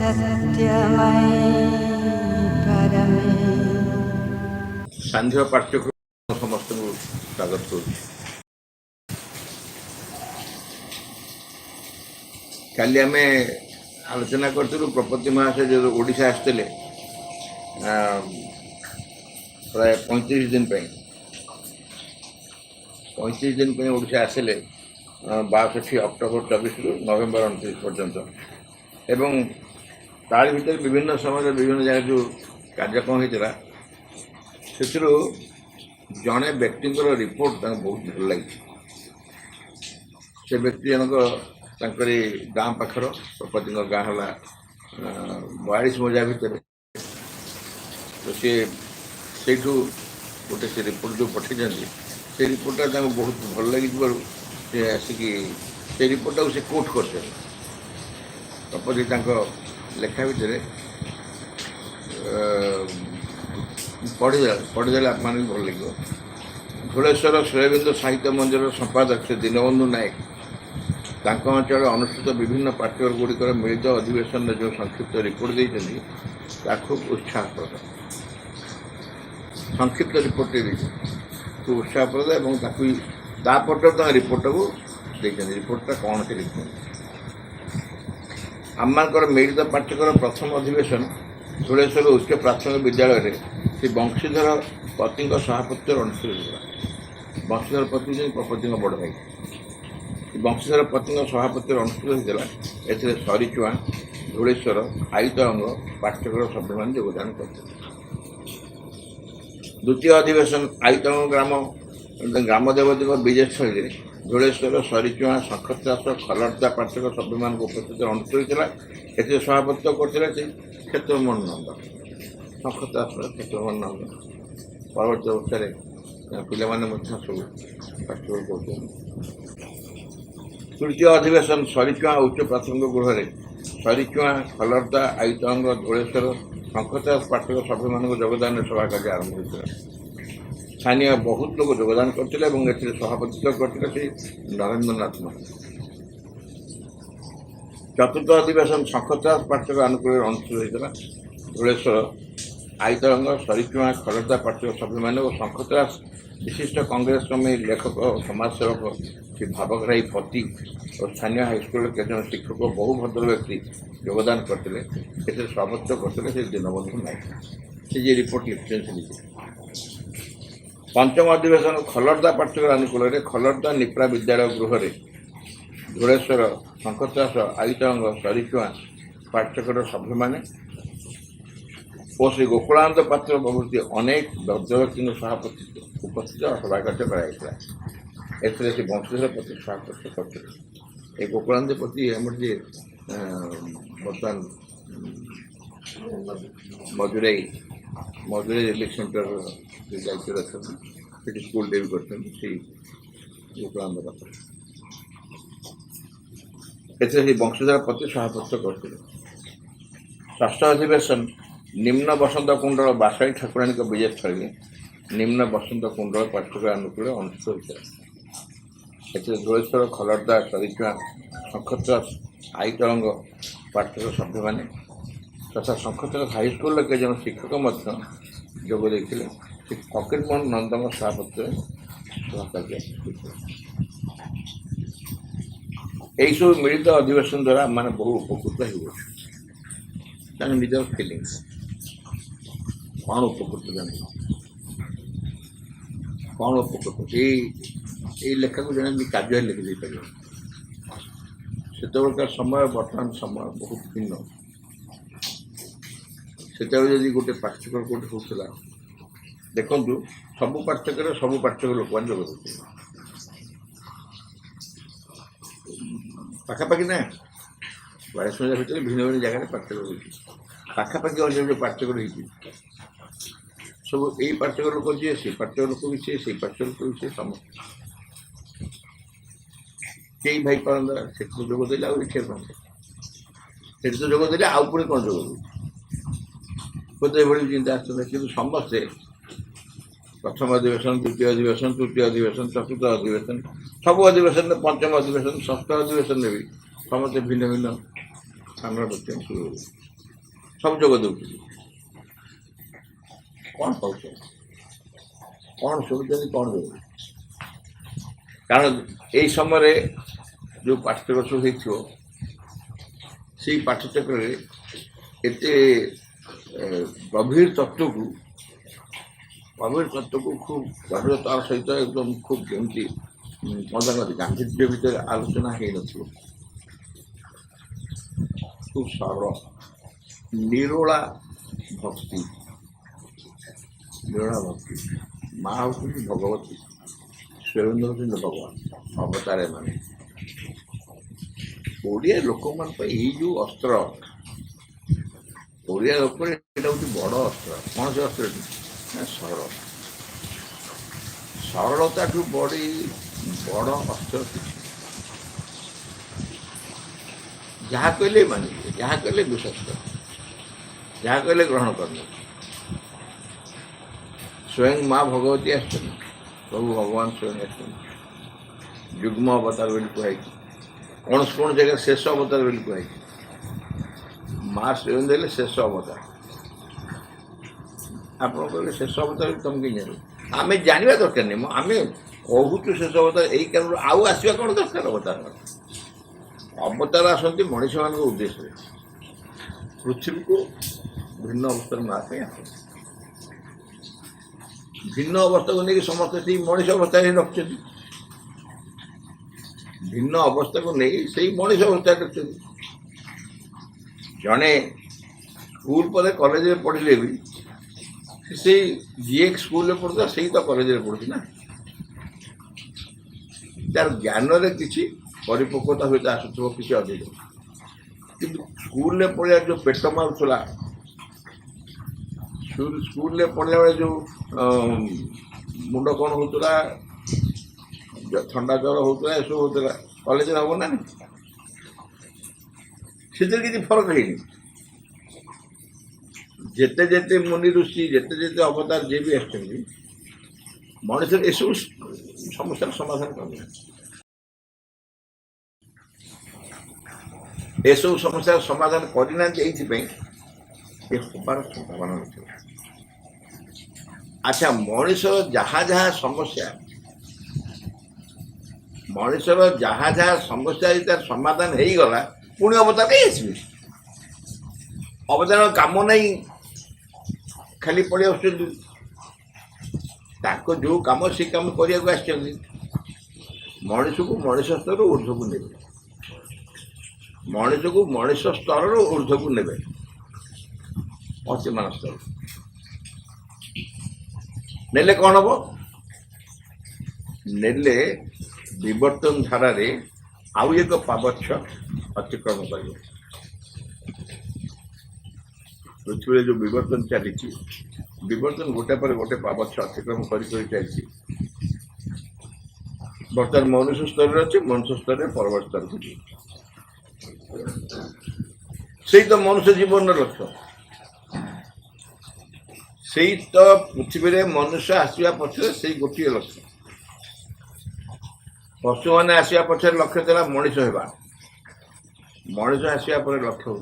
सत्यमयि परमे सांध्य पाठ्यक्रम समस्त स्वागत करुँ। काली आम आलोचना करूँ प्रपति महाशय जो ओडिशा आसते प्राय 35 दिन 35 दिन ओडिशा आसिले 62 अक्टोबर 24 रु नवेम्बर 29 पर्यंत एवं तार भीतर विभिन्न समय विभिन्न जगह जो कार्यक्रम होता से जड़े व्यक्ति रिपोर्ट बहुत भल लगी। से व्यक्ति जनक गाँ पाखर प्रपति गाँ है 42 मजा भितर तो सी गोटे से रिपोर्ट जो पठे से रिपोर्टा बहुत भल लगी से आसिकी से रिपोर्टा से कोट कर प्रपति लेखा भितर पढ़ीदे आप भल लगे। धुलेश्वर श्रेयबिंदु साहित्य मंदिर संपादक से दीनबंधु नायक अंचल अनुष्ठित विभिन्न पाठ्यक्रम गुड़िकर मिलित अधिवेशन जो संक्षिप्त रिपोर्ट देते खूब उत्साहप्रद संक्षिप्त रिपोर्ट खूब उत्साहप्रद और रिपोर्ट को देखते रिपोर्टा कौन से लिखते आम मिलित पाठ्यक्रम प्रथम अधिवेशन धुलेश्वर उच्च प्राथमिक विद्यालय में श्री बंशीधर पति सभापति अनुष्ठित होगा। बंशीधर पति प्रपति बड़ भाई बंशीधर पति सभापति अनुष्ठित होता ए सरीचुआ धुलेश्वर आयुत अंग पाठ्यक्रम सभ्य मान योगदान करते। द्वितीय अधिवेशन आयुत ग्राम देवती विजय स्थली धुलेश्वर सरीचुआ शंखचाष खलर्दा पाठ्यक्रम सभ्य मान उपस्थित अनुष्ठित होता। ए सभापतित्व करते क्षेत्रमोहन नंद शंखचाष क्षेत्रमोहन नंद परवर्त अवस्था पाने सब पाठ्यक्रम कर। तृतीय अधिवेशन सरीचुआ उच्च प्राथमिक गृह सरीचुआ खलर्दा आयुत अंग धुलेश्वर शंखचाष पाठ्यक्रम सभ्य मान योगदान सभा कार्य आरंभ होता। स्थानीय बहुत लोग योगदान करते सभापतित्व करते नरेन्द्र नाथ मान। चतुर्थ अधिवेशन शंखचाष पाठ्यक्रम अनुकूल अनुष्ठित होता। धुलेश्वर आयुत अंग सरीचुआ खलर्दा पाठ्यक्रम सभ्य मान और शंखचाष विशिष्ट कांग्रेस कमी लेखक समाजसेवक श्री भावग्राही पति और स्थानीय हाईस्कूल केतन शिक्षक बहु भद्र व्यक्ति योगदान करते सभापतित्व करते श्री दीनबंधु नायक से रिपोर्ट लिखते। पंचम अधिवेशन खलर्दा पाठ्यक्रम अनुकूल खलर्दा निप्रा विद्यालय गृह धुलेश्वर शंखचाष आयुत अंग सरीचुआ पाठ्यक्रम सभ्य माने और श्री गोकुलानंद पात्र प्रभृति अनेक भद्र व्यक्ति सभापति उपस्थित सभा कार्य कराइला। श्री बंशीधर पति सभापति करते ये गोकुलानंद पति आम बर्तमान मदुराई रिलीफ सेंटर दायित्व अच्छा स्कूल भी कर गोकुलानंद पात्र श्री बंशीधर पति सभापतित्व करते। षष्ठ अधिवेशन निम्न बसंत कुंडल बासाई ठाकुराणी विजय स्थली निम्न बसंत कुंडल पाठ्यक्रम अनुकूल अनुष्ठित होता। धुलेश्वर खलर्दा सरीचुआ शंखचाष आयुत अंग पाठ्यक्रम सभ्य माने तथा शंखचाष हाईस्कूल के जन शिक्षक जोग देते श्री फकीरमोहन नंद सभापति सभा कार्य। यही सब मिलित अधिवेशन द्वारा मैंने बहु उपकृत हो निजर फिलिंग्स कौन उपकृत जान कौन उपकृत ये लेखा को जन कार्य लिखि पार से समय बर्तमान समय बहुत भिन्न से गोटे पाठ्यक्रम कौट होता देखु सब पाठ्यक्रम लोक मैंने जोग देते पाखापाखि ना 42 मजा भितर भिन्न भिन्न जगह पाठ्यक्रम हो पाखापाखि अन्य जो पाठ्यक्रम हो सब यही पाठ्यक्रम लोक जी से पाठ्यक्रम लोक भी से पाठ्यक्रम लोक भी समस्त कई भाई पारदा से जोग देले आठ तो जोग देले आउ पुणी कौन जोग बोधे भाई चिंता आसता कि समस्ते प्रथम अधिवेशन द्वितीय अधिवेशन तृतीय अधिवेशन चतुर्थ अधिवेशन सब अधिवेशन पंचम अधिवेशन षष्ठ अधिवेशन भी समस्त भिन्न भिन्न स्थान व्यक्ति सब जोग देउछिले कौन पाउछ कौन शुणुଛନ୍ତି कौन देउछ कारण यही समय जो पाठ्यक्रम सब हो से पाठ्यचक्र एत गभीर तत्व को खूब गभीरतार सहित एकदम खूब जमी मजा गांधी भितर आलोचना हो न खूब सरल निरोला भक्ति माँ हूँ भगवती स्वयं हूँ भगवान अवतारे माने ओडिया लोक मान यही जो अस्त्र ओडिया लोक बड़ अस्त्र कौन से अस्त्र सरल सरलता बड़ी बड़ अस्त्र जहाँ कहले मानिए जहाँ कहले विश्वास कर जहाँ कहले ग्रहण करना स्वयं माँ भगवती आसुन प्रभु भगवान स्वयं आसुन युग्म अवतार बोली कहुई कौन कौन जगह शेष अवतार बोली कहुई माँ स्वयं देले शेष अवतार आप कहले शेष अवतार तुम कि जान आम जानवा दरकार नहीं आम कहूँ शेष अवतार यही कारण आउ आसवा कौन दरकार अवतार अवतार आसती मनीष मान उद्देश्य पृथ्वी को भिन्न अवस्था में आस भिन्न अवस्था को लेकिन समस्त से मनीष अवस्था रखते भिन्न अवस्था को नहीं से मनीष अवस्था रखते जड़े स्कूल पर कॉलेज में पढ़ले भी से जी स्कूल पढ़ता से तो कॉलेज में पढ़ुची ना तार ज्ञान किसी परिपक्वता हुए आसुव किसी अधिक कि स्कूल पढ़ा जो पेट मारूला स्कूल पढ़ला बेले जो मुंड कौन होता ठंडा ज्वर होता सब होता कॉलेज हम ना से किसी फरक है जेते जेते मुनि ऋषि जेते जेते अवतार जे भी आसुच्च मनुष्य एसबू समस्या समाधान कर एसबू समस्या समाधान करना ये हबार संभावना नहीं। अच्छा मनुष्य जहाँ जहाँ समस्या मनुष्य जहाँ जहाँ समस्या तार समाधान हो गला पुणी अवतार कहीं आसवे अवतार काम नहीं खाली पड़े जो कम से कम करने मनुष्य को मनुष्य स्तर ऊर्ध्व को ने मनुष्य को मनुष्य स्तर ऊर्ध्व को ने अतिमान स्तर नेले कौन हम नेले विवर्तन धारा रे आउ एक पावच्छ अतिक्रम कर पृथ्वी जो विवर्तन चली विवर्तन गोटे पर गोटे पावच्छ अतिक्रम कर चलती बर्तमान मनुष्य स्तर अच्छे मनुष्य स्तर परवर्त स्तर को से तो मनुष्य जीवन लक्ष्य से तो पृथ्वी रे मनुष्य आसवा पक्षे से गोटे लक्ष्य पशु मैंने आसवा पक्षे लक्ष्य था मनीष होगा मनीष आसवा पर लक्ष्य हूँ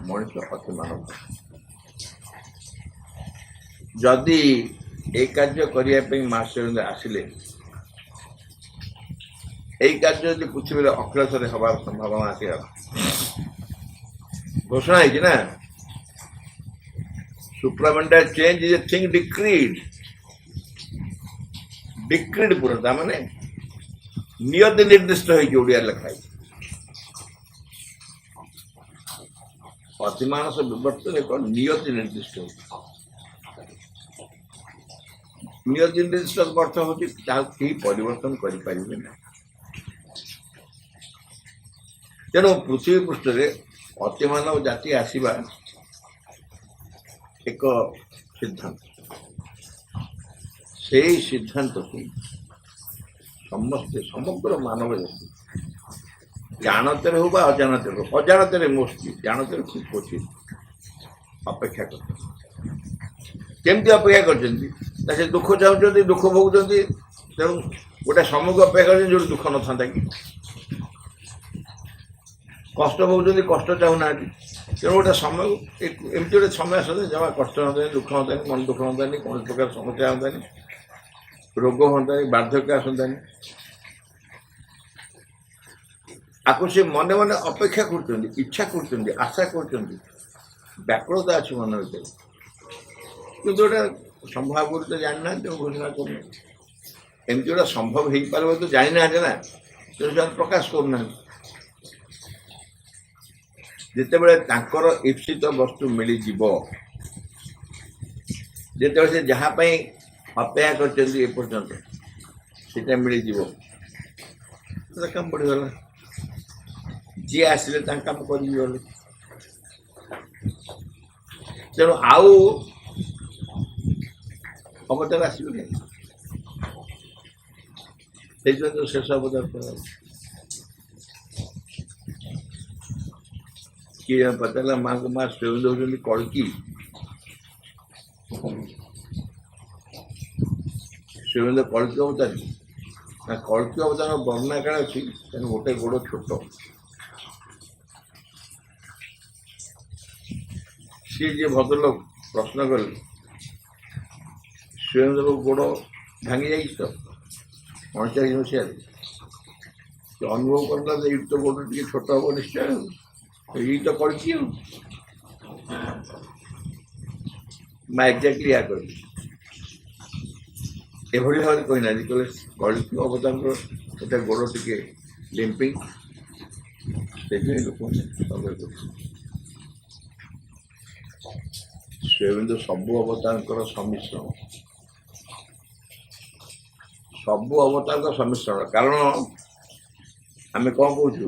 मनीष अति मानव जदि ए कार्य करने मास्टर आसिले यही कार्य जो पृथ्वी अग्रसर हबार संभावना आसगला घोषणा है ना supramental change is a thing decreed decreed पूरा माने नियत निर्दिष्ट होड़िया लिखाई अतिमानस विवर्तन एक नियत निर्दिष्ट हो नियत निर्दिष्ट अर्थ हूँ कहीं परिवर्तन करें ना तेणु पृथ्वी पृष्ठ अतिमानव जाति आसवा एक सिद्धांत से सिद्धांत को समस्ते समग्र मानव जाति जानते हो अजाणते हो अजाणते मोस्टली जानते खूब क्वचित अपेक्षा करमती अपेक्षा कर दुख चाहते दुख भोगुंट तेणु गोटे समूह अपेक्षा कर जो दुख न था कि କଷ୍ଟ ପାଉଛନ୍ତି, କଷ୍ଟ ଚାହୁଁନାହାନ୍ତି। ତେଣୁ ଗୋଟେ ସମୟ ଏମିତି ଗୋଟେ ସମୟ ଆସନ୍ତା ଜମା କଷ୍ଟ ହୁଅନ୍ତାନି, ଦୁଃଖ ହୁଅନ୍ତାନି, ମନ ଦୁଃଖ ହୁଅନ୍ତାନି, କୌଣସି ପ୍ରକାର ସମସ୍ୟା ହୁଅନ୍ତାନି, ରୋଗ ହୁଅନ୍ତାନି, ବାର୍ଦ୍ଧକ୍ୟ ଆସନ୍ତାନି। ଆକୁ ସେ ମନେ ମନେ ଅପେକ୍ଷା କରୁଛନ୍ତି, ଇଚ୍ଛା କରୁଛନ୍ତି, ଆଶା କରୁଛନ୍ତି, ବ୍ୟାକୁଳତା ଅଛି ମନ ଭିତରେ, କିନ୍ତୁ ଗୋଟେ ସମ୍ଭବ ବୋଲି ତ ଜାଣିନାହାନ୍ତି, ଘୋଷଣା କରୁନାହାନ୍ତି। ଏମିତି ଗୋଟେ ସମ୍ଭବ ହେଇପାରିବ ତ ଜାଣିନାହାନ୍ତି ନା, ତେଣୁ ସେମାନେ ପ୍ରକାଶ କରୁନାହାନ୍ତି। ଯେତେବେଳେ ତାଙ୍କର ଇପ୍ସିତ ବସ୍ତୁ ମିଳିଯିବ, ଯେତେବେଳେ ସେ ଯାହା ପାଇଁ ଅପେକ୍ଷା କରିଛନ୍ତି ଏପର୍ଯ୍ୟନ୍ତ ସେଟା ମିଳିଯିବ, ସେଟା କାମ ବଢ଼ିଗଲା। ଯିଏ ଆସିଲେ ତାଙ୍କ କାମ କରିକି ଗଲେ। ତେଣୁ ଆଉ ଅବତାର ଆସିବେ ନାହିଁ। ସେଇଥିପାଇଁ ତ ଶେଷ ଅବତାର କରାଗଲା। କିଏ ପଚାରିଲା ମାଙ୍କୁ, ମା ସ୍ୱୟଂ ଦେଉଛନ୍ତି କଳ୍କି, ସ୍ୱୟଂ କଳ୍କି ଅବତାର ନା? କଳ୍କି ଅବତାର ବର୍ଣ୍ଣନା କାଳ ଅଛି, ତେଣୁ ଗୋଟେ ଗୋଡ଼ ଛୋଟ। ସିଏ ଯିଏ ଭଦ୍ରଲୋକ ପ୍ରଶ୍ନ କଲେ, ସ୍ୱୟଂଦେବ ଗୋଡ଼ ଭାଙ୍ଗି ଯାଇଛି ତ 49 ମସିହାରେ। ସେ ଅନୁଭବ କରିଲା ଯେ ଏଇଠି ତ ଗୋଡ଼ ଟିକେ ଛୋଟ ହବ ନିଶ୍ଚୟ, ଏଇ ତ କଳ୍କି ଆଉ। ମା ଏକ୍ଜାକ୍ଟଲି ଏହା କହିଲେ, ଏଭଳି ଭାବରେ କହିନାହାନ୍ତି। କହିଲେ କଳ୍କି ଅବତାରଙ୍କର ଗୋଟେ ଗୋଡ଼ ଟିକେ ଲିମ୍ପିଂ, ସେଥିପାଇଁ ଲୋକମାନେ ସନ୍ଦେହ କରୁଛନ୍ତି। ସ୍ୱୟଂ ସବୁ ଅବତାରଙ୍କର ସମ୍ମିଶ୍ରଣ, ସବୁ ଅବତାରଙ୍କ ସମ୍ମିଶ୍ରଣ। କାରଣ ଆମେ କ'ଣ କହୁଛୁ,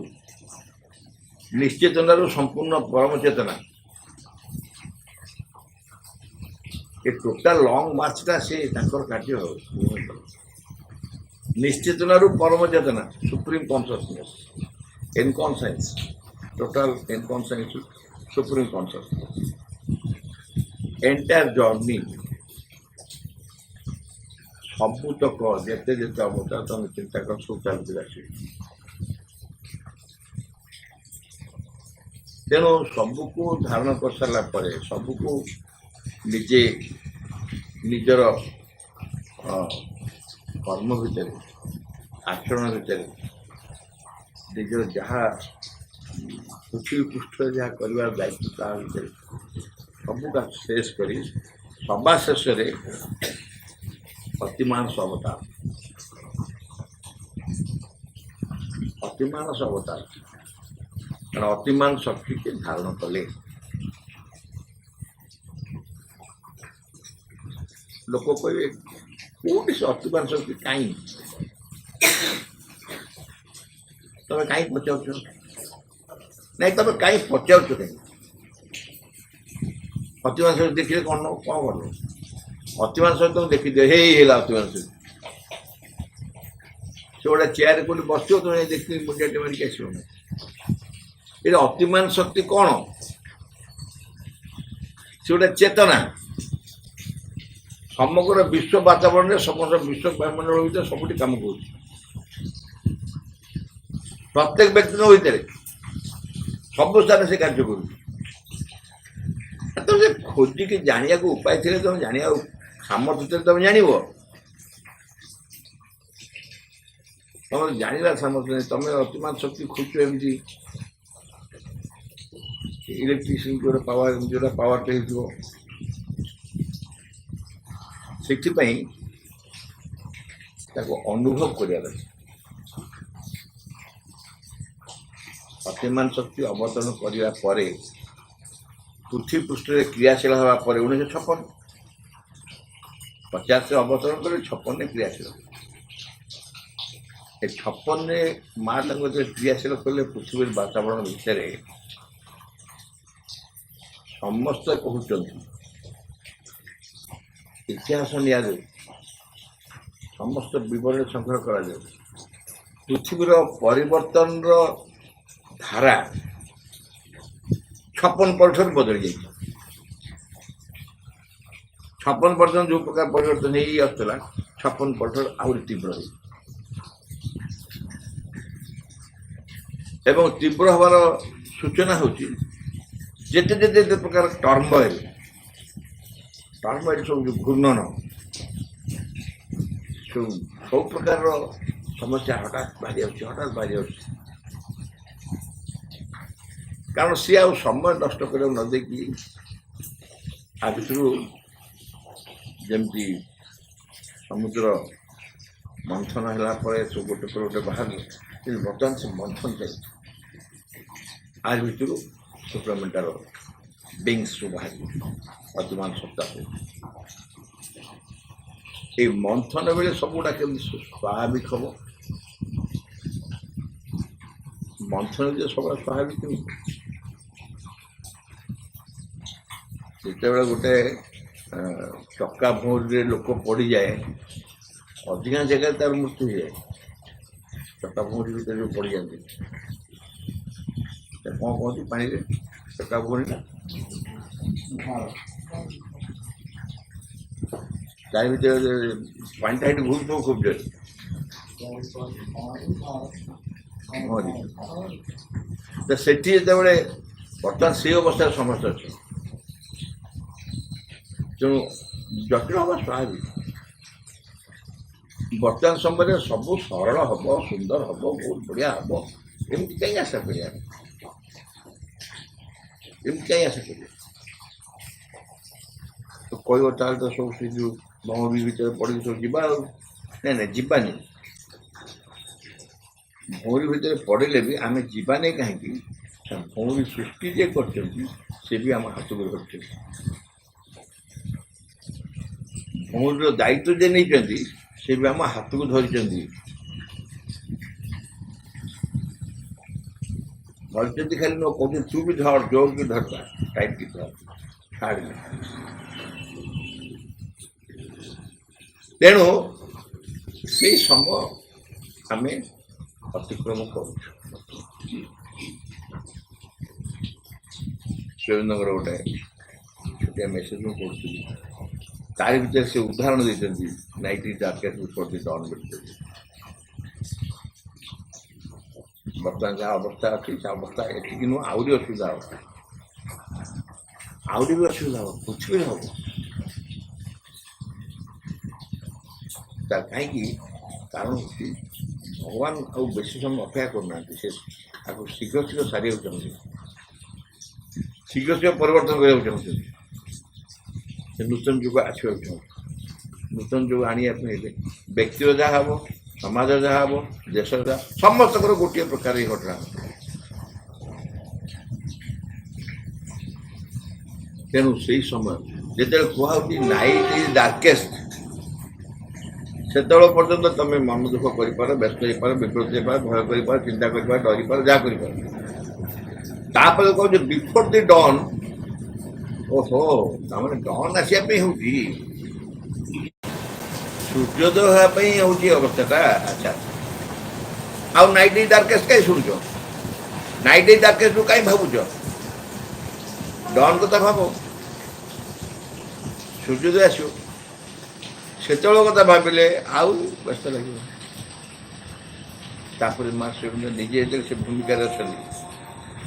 ନିଶ୍ଚେତନାରୁ ସମ୍ପୂର୍ଣ୍ଣ ପରମ ଚେତନା, ଏ ଟୋଟାଲ ଲଙ୍ଗ ମାର୍ଚ୍ଚଟା ସେ ତାଙ୍କର କାର୍ଯ୍ୟ। ନିଶ୍ଚେତନାରୁ ପରମ ଚେତନା, supreme consciousness, inconscience, total inconscience, supreme consciousness, entire journey, ସବୁତକ ଯେତେ ଯେତେ ଅବତାର ତମେ ଚିନ୍ତା କର, ସବୁ ଚାଲିକି ଆସିବେ। ତେଣୁ ସବୁକୁ ଧାରଣ କରିସାରିଲା ପରେ, ସବୁକୁ ନିଜେ ନିଜର କର୍ମ ଭିତରେ, ଆଚରଣ ଭିତରେ, ନିଜର ଯାହା ପୃଥିବୀ ପୃଷ୍ଠରେ ଯାହା କରିବାର ଦାୟିତ୍ୱ ତା ଭିତରେ ସବୁ ଶେଷ କରି ସବା ଶେଷରେ ଅତିମାନସ ଅବତାର, ଅତିମାନସ ଅବତାର, କାରଣ ଅତିମାନ ଶକ୍ତିকে ଧାରଣ କଲେ। ଲୋକ କହିବେ କୋଉଠି ସେ ଅତିମାନ ଶକ୍ତି କାହିଁ, ତମେ କାହିଁ ପଚାରୁଛ? ନାଇଁ, ତମେ କାହିଁ ପଚାରୁଛ? କାହିଁ ଅତିମାନ ଶକ୍ତି ଦେଖିଲେ କ'ଣ କ'ଣ କର? ଅତିମାନ ଶକ୍ତି ତମେ ଦେଖିଦିଅ, ହେଇ ହେଲା ଅତିମାନ ଶକ୍ତି। ସେ ଗୋଟେ ଚେୟାରରେ କୋଉଠି ବସିବ, ତମେ ଦେଖିକି ମୁଣ୍ଡିଆଟେ ମାରିକି ଆସିବ ନା। ଏଇଟା ଅତିମାନ ଶକ୍ତି କ'ଣ? ସେ ଗୋଟେ ଚେତନା, ସମଗ୍ର ବିଶ୍ୱ ବାତାବରଣରେ, ସମଗ୍ର ବିଶ୍ୱ ବାୟୁମଣ୍ଡଳ ଭିତରେ ସବୁଠି କାମ କରୁଛି। ପ୍ରତ୍ୟେକ ବ୍ୟକ୍ତିଙ୍କ ଭିତରେ ସବୁ ସ୍ଥାନରେ ସେ କାର୍ଯ୍ୟ କରୁଛି। ତମେ ସେ ଖୋଜିକି ଜାଣିବାକୁ ଉପାୟ ଥିଲେ, ତମେ ଜାଣିବାକୁ ସାମର୍ଥ୍ୟ ଥିଲେ ତମେ ଜାଣିବ। ତମର ଜାଣିବା ସାମର୍ଥ୍ୟ ନାହିଁ, ତମେ ଅତିମାନ ଶକ୍ତି ଖୋଜୁଛ ଏମିତି ଇଲେକ୍ଟ୍ରିସିଟି ଯୋଉଟା ପାୱାରଟା ହେଇଯିବ। ସେଥିପାଇଁ ତାକୁ ଅନୁଭବ କରିବା ଦରକାର। ଅତିମାନ ଶକ୍ତି ଅବତରଣ କରିବା ପରେ, ପୃଥିବୀ ପୃଷ୍ଠରେ କ୍ରିୟାଶୀଳ ହେବା ପରେ 1956, 50ରେ ଅବତରଣ କରି 56ରେ କ୍ରିୟାଶୀଳ। ଏ 56ରେ ମା ତାଙ୍କୁ ଯେତେବେଳେ କ୍ରିୟାଶୀଳ କଲେ ପୃଥିବୀର ବାତାବରଣ ଭିତରେ, ସମସ୍ତେ କହୁଛନ୍ତି, ଇତିହାସ ନିଆଯାଉ, ସମସ୍ତ ବିବରଣୀ ସଂଗ୍ରହ କରାଯାଉ, ପୃଥିବୀର ପରିବର୍ତ୍ତନର ଧାରା 56 ପରଠାରୁ ବଦଳି ଯାଇଛି। 56 ପର୍ଯ୍ୟନ୍ତ ଯେଉଁ ପ୍ରକାର ପରିବର୍ତ୍ତନ ହେଇ ଆସୁଥିଲା, 56 ପରଠାରୁ ଆହୁରି ତୀବ୍ର ହେଇଛି। ଏବଂ ତୀବ୍ର ହେବାର सूचना होची जेते जेते प्रकार टर्मोइल सब जो घूर्णन सब प्रकार समस्या हठात बाहरी कारण सी आ समय नष्ट कर न देखी आ भितर जमती समुद्र मंथन है सब गोटे पर गोटे बाहर बर्तमान से मंथन चाहिए आज भितर सुप्रमेंटार बिंग्स बाहर वर्तमान सप्ताह ये मंथन बेले सबुटा के स्वाभाविक हम मंथन जो सब स्वाभाविक जिते गोटे चक्का भौरी लोक पड़ जाए अधिकांश जगह तार मृत्यु हो जाए चक्का भौरी भीतर जो पड़ जाती कौन कहती पानी चक्का भौरी तार भीतर पानी टाइट घूम तो खूब जोर तो सेठी जो बर्तमान से अवस्था समस्त अच्छे तेणु जटिल हम स्वाभाविक बर्तमान समय सब सरल हम सुंदर हम बहुत बढ़िया हम एमती कहीं आशा करिया एमती कहीं आशा करिया तो कह ताल तो सब से जो भौरी भीतर पड़ी सब जीवा ना जीवानी भौरी भीतर पड़े भी आम जीवानी कहीं भौरी सृष्टि जे कर भी आम हाथ को धरते भौर दायित्व जे नहीं से भी आम हाथ को धरी धरती खाली न कह तू भी धर जोर की धरता टाइट की धर छाड़ तेणु से समय आम अतिक्रम कर गोटे छोटिया मेसेज में पढ़ुली तार भीतर से उदाहरण देते night jacket for the dawn बर्तमान जहाँ अवस्था अच्छी से अवस्था ये नुह आहरी असुविधा आहरी भी असुविधा हम कुछ भी हम कहीं कारण भगवान आउ बेसी समय अपेक्षा करना से शीघ्र शीघ्र सारे चाहते शीघ्र शीघ्र परिवर्तन करने चाहते नूतन जुग आसवा चाहते नूतन जुग आने व्यक्ति जहाँ हम समाज जहाँ हम देश जहाँ समस्त गोटे प्रकार ये घटना तेणु से समय जो कहुई नाइट इज डार्केस्ट से पर्यटन तुम मन दुख कर व्यस्त हो पार विब्रत हो भय कर चिंता कर डरी पार जहाँ कर कह बिफोर द डॉन ओहो तमें डॉन आसापी हूँ सूर्योदय होगी अवस्था अच्छा आउ नाइट इज डार्केस्ट कहीं शुणुच नाइट इज डार्केस्ट कहीं भावुच डॉन कथा भाव सूर्योदय आस से कथा भाविले आउ व्यस्त लगे तापर माँ निजे से भूमिका अच्छा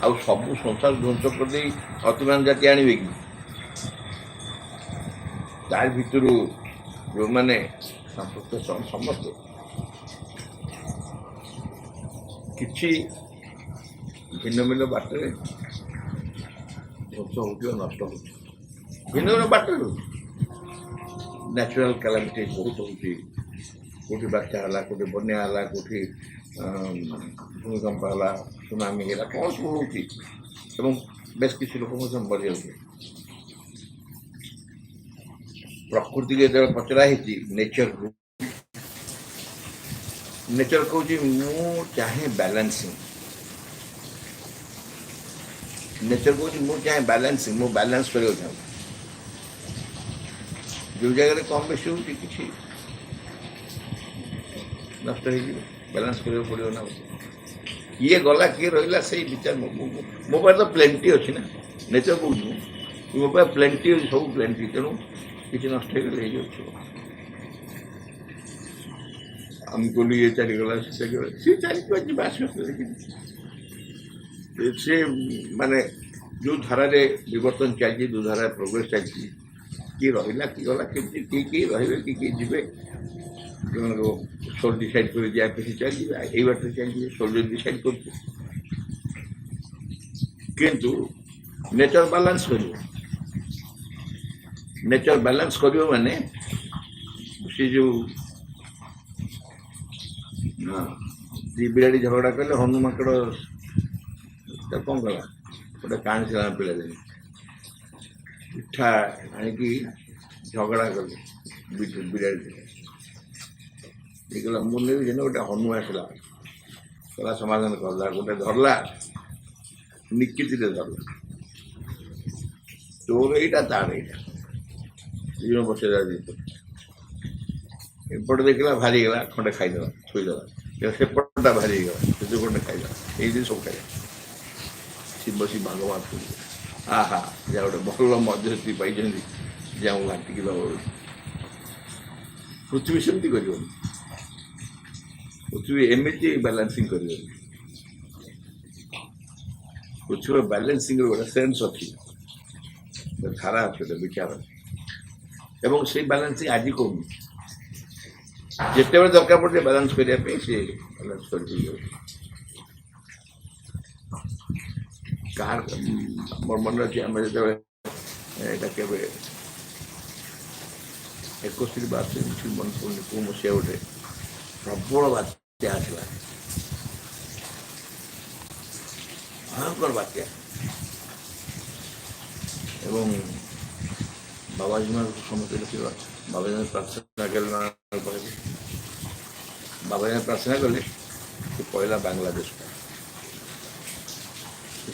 आउ सब संसार ध्वंस कर अतिमान जाति आणवे कि तार भितर जो मैंने समस्त किसी भिन्न भिन्न बाटर ध्वंस हो नष्ट हो भिन्न भिन्न बाटर नेचुरल कैलामिटी बहुत होटी बात्या है कौटी बन्या है कौटी भूमिकंप है सुनामी है कौन सब हो बेस किसी लोक मरी जाते प्रकृति के जो पचरा नेचर नेचर कौन मु चाहे बैलेंसिंग नेचर कौन मु चाहे बैलेंसिंग मु बैलेंस कर जो जगह कम बेसी हो कि नष्ट हो बैलेंस कर पड़ो ना किए गला किए रहा से विचार मो पास तो प्लेंटी अच्छी ना नेचर कौन मो पास प्लेंटी अच्छी सब प्लेंटी तेणु किसी नष्ट हो आम को ये चलीगला सी चली बास ସେ ମାନେ ଯେଉଁ ଧାରାରେ ବିବର୍ତ୍ତନ ଚାଲିଛି, ଯେଉଁ ଧାରାରେ ପ୍ରୋଗ୍ରେସ୍ ଚାଲିଛି, କିଏ ରହିଲା କିଏ ଗଲା, କେମିତି କିଏ ରହିବେ କିଏ ଯିବେ, ସୋଲ୍ ଡିସାଇଡ୍ କରି ଯେ ଆପି ଚାଲିଯିବେ, ଏଇ ବାଟରେ ଚାଲିଯିବେ, ସୋଲ୍ ଡିସାଇଡ୍ କରୁଛି। କିନ୍ତୁ ନେଚର ବାଲାନ୍ସ କରିବ, ନେଚର ବାଲାନ୍ସ କରିବ ମାନେ ସେ ଯେଉଁ ଦି ବିରାଡ଼ି ଝଗଡ଼ା କଲେ ହନୁ ମାଙ୍କଡ଼ କ'ଣ କଲା, ଗୋଟେ କାହାଣୀ ଥିଲା ପିଲାଦିନେ, ପିଠା ଆଣିକି ଝଗଡ଼ା କଲେ ବିରାଡ଼ି ହେଇଗଲା। ମୁଁ ନେବି ଯେନ ଗୋଟେ ହନୁ ଆସିଲା, କଲା ସମାଧାନ କଲା, ଗୋଟେ ଧରିଲା ନିକିତିରେ ଧରିଲା, ତୋର ଏଇଟା ତାର ଏଇଟା ଦୁଇ ଜଣ ବସେଇଲା ଦେଇଥିଲେ। ଏପଟେ ଦେଖିଲା ଭାରି ହେଇଗଲା, ଖଣ୍ଡେ ଖାଇଦେଲା ଥୋଇଦେଲା, ସେପଟଟା ଭାରି ହେଇଗଲା, ସେ ଖଣ୍ଡେ ଖାଇଦେଲା, ଏଇ ଜିନିଷ ସବୁ ଖାଇଲା। ସେ ବସି ଭାଗବାଦ କରିବ, ଆହା ଯାହା ଗୋଟେ ଭଲ ମଧ୍ୟସ୍ଥି ପାଇଛନ୍ତି, ଯାହା ଘାଟିକି ଦେବ। ପୃଥିବୀ ସେମିତି କରିବନି, ପୃଥିବୀ ଏମିତି ବାଲାନ୍ସିଂ କରିବନି। ପୃଥିବୀର ବାଲାନ୍ସିଂର ଗୋଟେ ସେନ୍ସ ଅଛି, ଧାରା ଅଛି, ଗୋଟେ ବିଚାର ଅଛି, ଏବଂ ସେଇ ବାଲାନ୍ସିଂ ଆଜି କରୁନି। ଯେତେବେଳେ ଦରକାର ପଡ଼ୁଛି ବାଲାନ୍ସ କରିବା ପାଇଁ ସେ ବାଲାନ୍ସ କରିପାରିବ। କାହାର ମୋର ମନେ ଅଛି, ଆମେ ଯେତେବେଳେ ଏଇଟା କେବେ 21 ମନେ ପଡ଼ୁନି କେଉଁ ମସିହା ଗୋଟେ ପ୍ରବଳ ବାତ୍ୟା ଆସିଲା, ଭୟଙ୍କର ବାତ୍ୟା, ଏବଂ ବାବାଜୀ ମାଙ୍କୁ ସମସ୍ତେ ଦେଖିବା, ବାବାଜୀ ପ୍ରାର୍ଥନା କଲେ, ବାବାଜୀ ପ୍ରାର୍ଥନା କଲେ, ସେ ପଳେଇଲା ବାଂଲାଦେଶକୁ।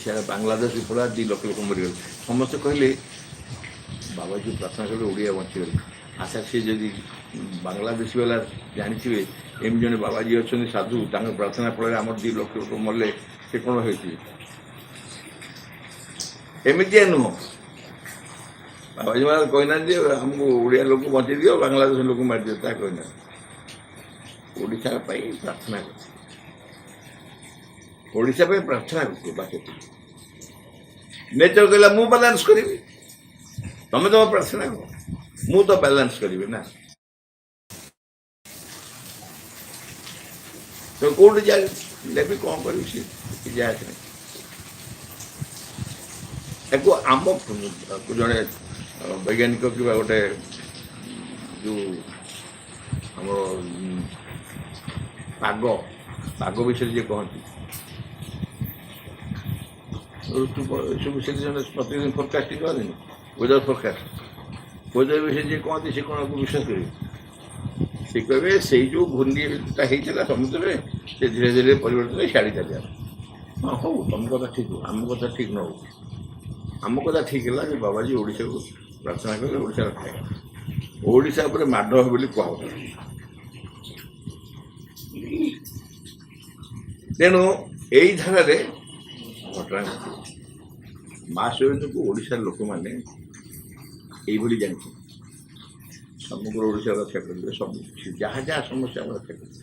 ସେଆଡ଼େ ବାଂଲାଦେଶ ପଳା 2 ଲକ୍ଷ ଲୋକ ମରିଗଲେ। ସମସ୍ତେ କହିଲେ ବାବାଜୀ ପ୍ରାର୍ଥନା କଲେ ଓଡ଼ିଆ ବଞ୍ଚିଗଲେ। ଆଶା ସେ ଯଦି ବାଂଲାଦେଶୀ ବାଲା ଜାଣିଥିବେ ଏମିତି ଜଣେ ବାବାଜୀ ଅଛନ୍ତି ସାଧୁ, ତାଙ୍କ ପ୍ରାର୍ଥନା ଫଳରେ ଆମର 2 ଲକ୍ଷ ଲୋକ ମରିଲେ, ସେ କ'ଣ ହେଇଥିବେ? ଏମିତିଆ ନୁହଁ, ବାବାଜୀ ମାନେ କହିନାହାନ୍ତି ଯେ ଆମକୁ ଓଡ଼ିଆ ଲୋକ ବଞ୍ଚେଇ ଦିଅ, ବାଂଲାଦେଶ ଲୋକ ମାରିଦିଅ, ତାହା କହିନାହାନ୍ତି। ଓଡ଼ିଶା ପାଇଁ ପ୍ରାର୍ଥନା କରୁଛି, ଓଡ଼ିଶା ପାଇଁ ପ୍ରାର୍ଥନା କରୁଛି। ବାକି ନେଚର କହିଲା ମୁଁ ବାଲାନ୍ସ କରିବି, ତମେ ତମ ପ୍ରାର୍ଥନା କର, ମୁଁ ତ ବାଲାନ୍ସ କରିବି ନା। ତ କୋଉଠି ନେବି, କ'ଣ କରିବି, ସେ ଯାହା ନାହିଁ। ତାକୁ ଆମ ଜଣେ ବୈଜ୍ଞାନିକ କିମ୍ବା ଗୋଟେ ଯେଉଁ ଆମର ପାଗ ବିଷୟରେ ଯିଏ କହନ୍ତି, ଏସବୁ ବିଷୟରେ ଜଣେ ପ୍ରତିଦିନ ଫୋରକାଷ୍ଟିଂ କରନ୍ତିନି, ୱେଦର ଫୋରକାଷ୍ଟ, ୱେଦର ବିଷୟରେ ଯିଏ କହନ୍ତି, ସେ କ'ଣ ବିଶ୍ୱାସ କରିବେ? ସେ କହିବେ ସେଇ ଯେଉଁ ଘୂର୍ଣ୍ଣିଟା ହେଇଥିଲା ସମୁଦ୍ରରେ, ସେ ଧୀରେ ଧୀରେ ପରିବର୍ତ୍ତନ ହେଇ ଛାଡ଼ି ଚାଲିଲା। ହଁ ହଉ, ତମ କଥା ଠିକ୍ ହଉ, ଆମ କଥା ଠିକ୍ ନ ହଉ। ଆମ କଥା ଠିକ୍ ହେଲା ଯେ ବାବାଜୀ ଓଡ଼ିଶାକୁ ପ୍ରାର୍ଥନା କଲେ, ଓଡ଼ିଶା ରକ୍ଷା ହେଲା, ଓଡ଼ିଶା ଉପରେ ମାଡ଼ ହେବ ବୋଲି କୁହାହେଉଥିଲା। ତେଣୁ ଏଇ ଧାରାରେ ଘଟଣା ଘଟିବ। ମହାଶିବରାତ୍ରିକୁ ଓଡ଼ିଶାର ଲୋକମାନେ ଏଇଭଳି ଜାଣିଛନ୍ତି, ସମଗ୍ର ଓଡ଼ିଶା ରକ୍ଷା କରିବେ, ସବୁ ଯାହା ଯାହା ସମସ୍ୟା ଆମେ ରକ୍ଷା କରିବେ।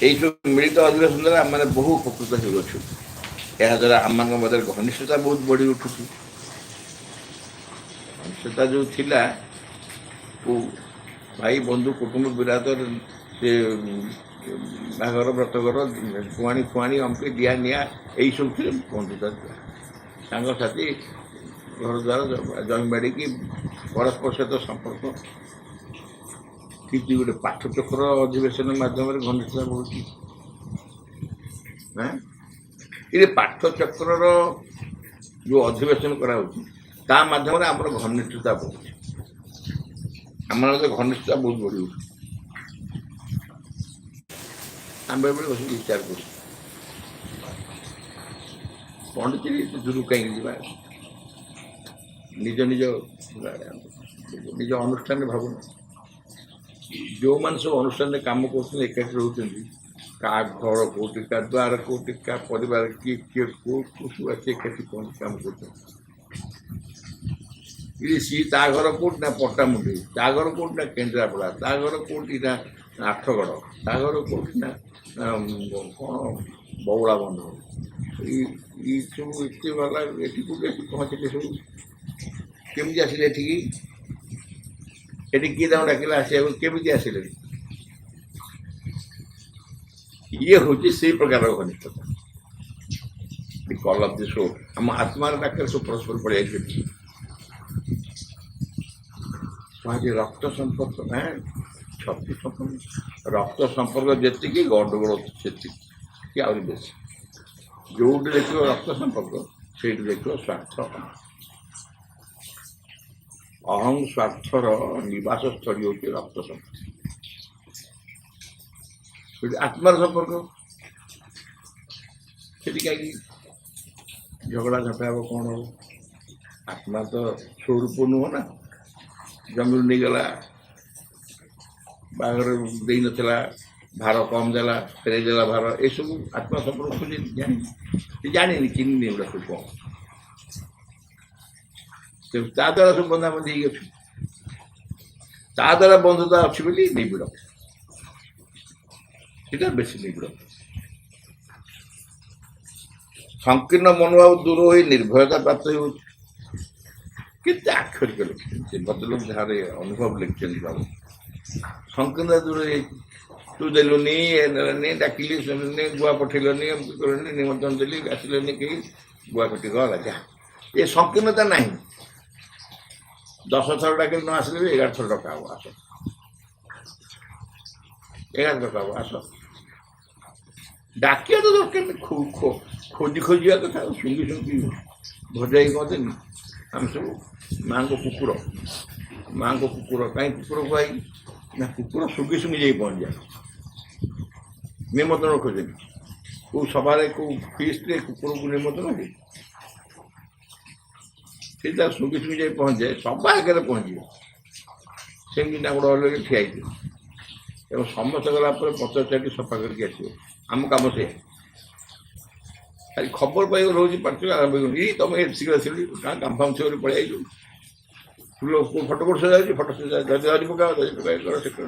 এইসব ମିଳିତ ଅଧିବେଶନ ଦ୍ୱାରା ଆମମାନେ ବହୁ ଉପକୃତ ହେଉଅଛୁ। ଏହାଦ୍ୱାରା ଆମମାନଙ୍କ ମଧ୍ୟରେ ଘନିଷ୍ଠତା ବହୁତ ବଢ଼ି ଉଠୁଛି। ଘନିଷ୍ଠତା ଯେଉଁ ଥିଲା, ଭାଇ ବନ୍ଧୁ କୁଟୁମ୍ବ ବିରାଦର, ସେ ବାହାଘର ବ୍ରତଘର, କୁଆଣି ଅମକି ଦିଆ ନିଆ, ଏଇସବୁ ଥିଲେ ବନ୍ଧୁତା ଥିଲା। ସାଙ୍ଗସାଥି, ଘରଦ୍ୱାର, ଜମିବାଡ଼ିକି ପରସ୍ପର ସହିତ ସମ୍ପର୍କ। କିନ୍ତୁ ଗୋଟେ ପାଠଚକ୍ର ଅଧିବେଶନ ମାଧ୍ୟମରେ ଘନିଷ୍ଠତା ବଢ଼ୁଛି। ଏ ପାଠଚକ୍ରର ଯେଉଁ ଅଧିବେଶନ କରାହେଉଛି, ତା ମାଧ୍ୟମରେ ଆମର ଘନିଷ୍ଠତା ବଢ଼ୁଛି, ଆମର ଘନିଷ୍ଠତା ବହୁତ ବଢ଼ି ଉଠୁଛି। ଆମେ ବେଳେବେଳେ ବସିକି ବିଚାର କରୁଛୁ, ପଣ୍ଡିଚେରୀ ଦୂରକୁ କାହିଁକି ଯିବା, ନିଜ ଅନୁଷ୍ଠାନରେ ଭାବୁନ। ଯେଉଁମାନେ ସବୁ ଅନୁଷ୍ଠାନରେ କାମ କରୁଛନ୍ତି, ଏକାଠି ରହୁଛନ୍ତି, କାହା ଘର କେଉଁଠି, କାହା ଦ୍ୱାର କେଉଁଠି, କାହା ପରିବାର କିଏ କେଉଁଠୁ ସବୁ ଆସି ଏକାଠି କାମ କରୁଛନ୍ତି। ସିଏ ତା ଘର କେଉଁଠି ନା ପଟ୍ଟାମୁଣ୍ଡି, ତା ଘର କେଉଁଠି ନା କେନ୍ଦ୍ରାପଡ଼ା, ତା ଘର କେଉଁଠି ନା ଆଠଗଡ଼, ତା ଘର କେଉଁଠି ନା କ'ଣ ବଉଳା ବନ୍ଧ ଏଇ ସବୁ ଏତେ ଭଲ ଏଠି କେଉଁଠି ଆସି ପହଞ୍ଚିଲେ ସବୁ କେମିତି ଆସିଲେ ଏଠିକି ଏଠି କିଏ ତାଙ୍କୁ ଡାକିଲା ଆସିବାକୁ କେମିତି ଆସିଲେ ଇଏ ହେଉଛି ସେଇ ପ୍ରକାର ଘନିଷ୍ଠତା କଲ୍ ଅଫ୍ ଦି ସୋଲ୍ ଆମ ଆତ୍ମାର ଡାକରେ ସବୁ ପରସ୍ପର ପଳେଇଆସିଛି କୁହାଯାଏ ରକ୍ତ ସମ୍ପର୍କ ଶକ୍ତି ସମ୍ପର୍କ ରକ୍ତ ସମ୍ପର୍କ ଯେତିକି ଗଣ୍ଡଗୋଳ ସେତିକି କି ଆହୁରି ବେଶୀ ଯେଉଁଠି ଦେଖିବ ରକ୍ତ ସମ୍ପର୍କ ସେଇଠି ଦେଖିବ ସ୍ୱାର୍ଥ ଅହଂ ସ୍ୱାର୍ଥର ନିବାସ ସ୍ଥଳୀ ହେଉଛି ରକ୍ତ ସମ୍ପର୍କ ସେଠି ଆତ୍ମାର ସମ୍ପର୍କ ସେଠି କାହିଁକି ଝଗଡ଼ା ଝାପା ହେବ କ'ଣ ହେବ ଆତ୍ମା ତ ସ୍ୱରୂପ ନୁହଁ ନା ଜମିରୁ ନେଇଗଲା ବାହାଘର ଦେଇନଥିଲା ଭାର କମ୍ ଦେଲା ଫେରେଇ ଦେଲା ଭାର ଏସବୁ ଆତ୍ମା ସମ୍ପର୍କ ଖୋଜି ଜାଣିନି ଚିହ୍ନିନି ଏଗୁଡ଼ା ସବୁ କ'ଣ ତା ଦ୍ୱାରା ସବୁ ବନ୍ଧାବନ୍ଧି ହେଇକି ଅଛି ତା ଦ୍ୱାରା ବନ୍ଧୁତା ଅଛି ବୋଲି ନିବିଡ଼ ସେଟା ବେଶୀ ନିବିଡ଼ ସଂକୀର୍ଣ୍ଣ ମନୋଭାବ ଦୂର ହୋଇ ନିର୍ଭୟତା ପ୍ରାପ୍ତ ହେଉଛି କେତେ ଆକ୍ଷରିକ ଲେଖିଛନ୍ତି ଭଦ୍ରଲୋକ ଯାହାର ଅନୁଭବ ଲେଖିଛନ୍ତି ବାବୁ ସଂକୀର୍ଣ୍ଣ ଦୂର ହେଇଛି ତୁ ଦେଲୁନି ଏ ନେଲନି ଡାକିଲି ଶୁଣିଲନି ଗୁଆ ପଠେଇଲନି ଏମିତି କଲନି ନିମନ୍ତ୍ରଣ ଦେଲି ଆସିଲନି କେହି ଗୁଆ କଟି ଗଲା ଯାହା ଏ ସଂକୀର୍ଣ୍ଣତା ନାହିଁ 10 ଥର ଡାକିଲି ନ ଆସିଲେ ବି 11 ଥର ଡକା ହବ ଆସ 11 ଡକା ହବ ଆସ ଡାକିବା ତ ଦରକାର ଖୋଜି ଖୋଜିବା କଥା ଶୁଙ୍ଗି ଶୁଙ୍ଗି ଭଜାଇ କହନ୍ତିନି ଆମେ ସବୁ ମାଆଙ୍କ କୁକୁର କାହିଁ କୁକୁର କୁହାଇ ନା କୁକୁର ଶୁଙ୍ଗି ଶୁଙ୍ଗି ଯାଇ ପହଞ୍ଚିଯାଏ ନିମନ୍ତ୍ରଣ ଖୋଜେନି କେଉଁ ସଭାରେ କେଉଁ ଫିଷ୍ଟରେ କୁକୁରକୁ ନିମନ୍ତ୍ରଣ ହୁଏ ସେ ତାର ଶୁଙ୍ଗି ଶୁଙ୍ଗି ଯାଇ ପହଞ୍ଚିଯାଏ ସଭା ଆଗରେ ପହଞ୍ଚିବ ସେମିତି ନାଗୁଡ଼ ହଲେଇ ଠିଆ ହେଇଯିବ ଏବଂ ସମସ୍ତେ ଗଲା ପରେ ପଚାଶ ଚାରିଟି ସଫା କରିକି ଆସିବ ଆମ କାମ ସେଇଆ ଖାଲି ଖବର ପାଇବ ରହୁଛି ପାଠ ଆରମ୍ଭ କରୁନି ଏଇ ତମେ ଶୀଘ୍ର ଆସିଲି କାଁ କାମ ଫାମ ସେଗୁଡେ ପଳେଇ ଆଇଲୁ ଫୁଲ ଫଟୋ ଫଟୋ ସଜାଉଛି ଫଟୋ ସଜା ଧରି ପକାଅ କର ସେ କର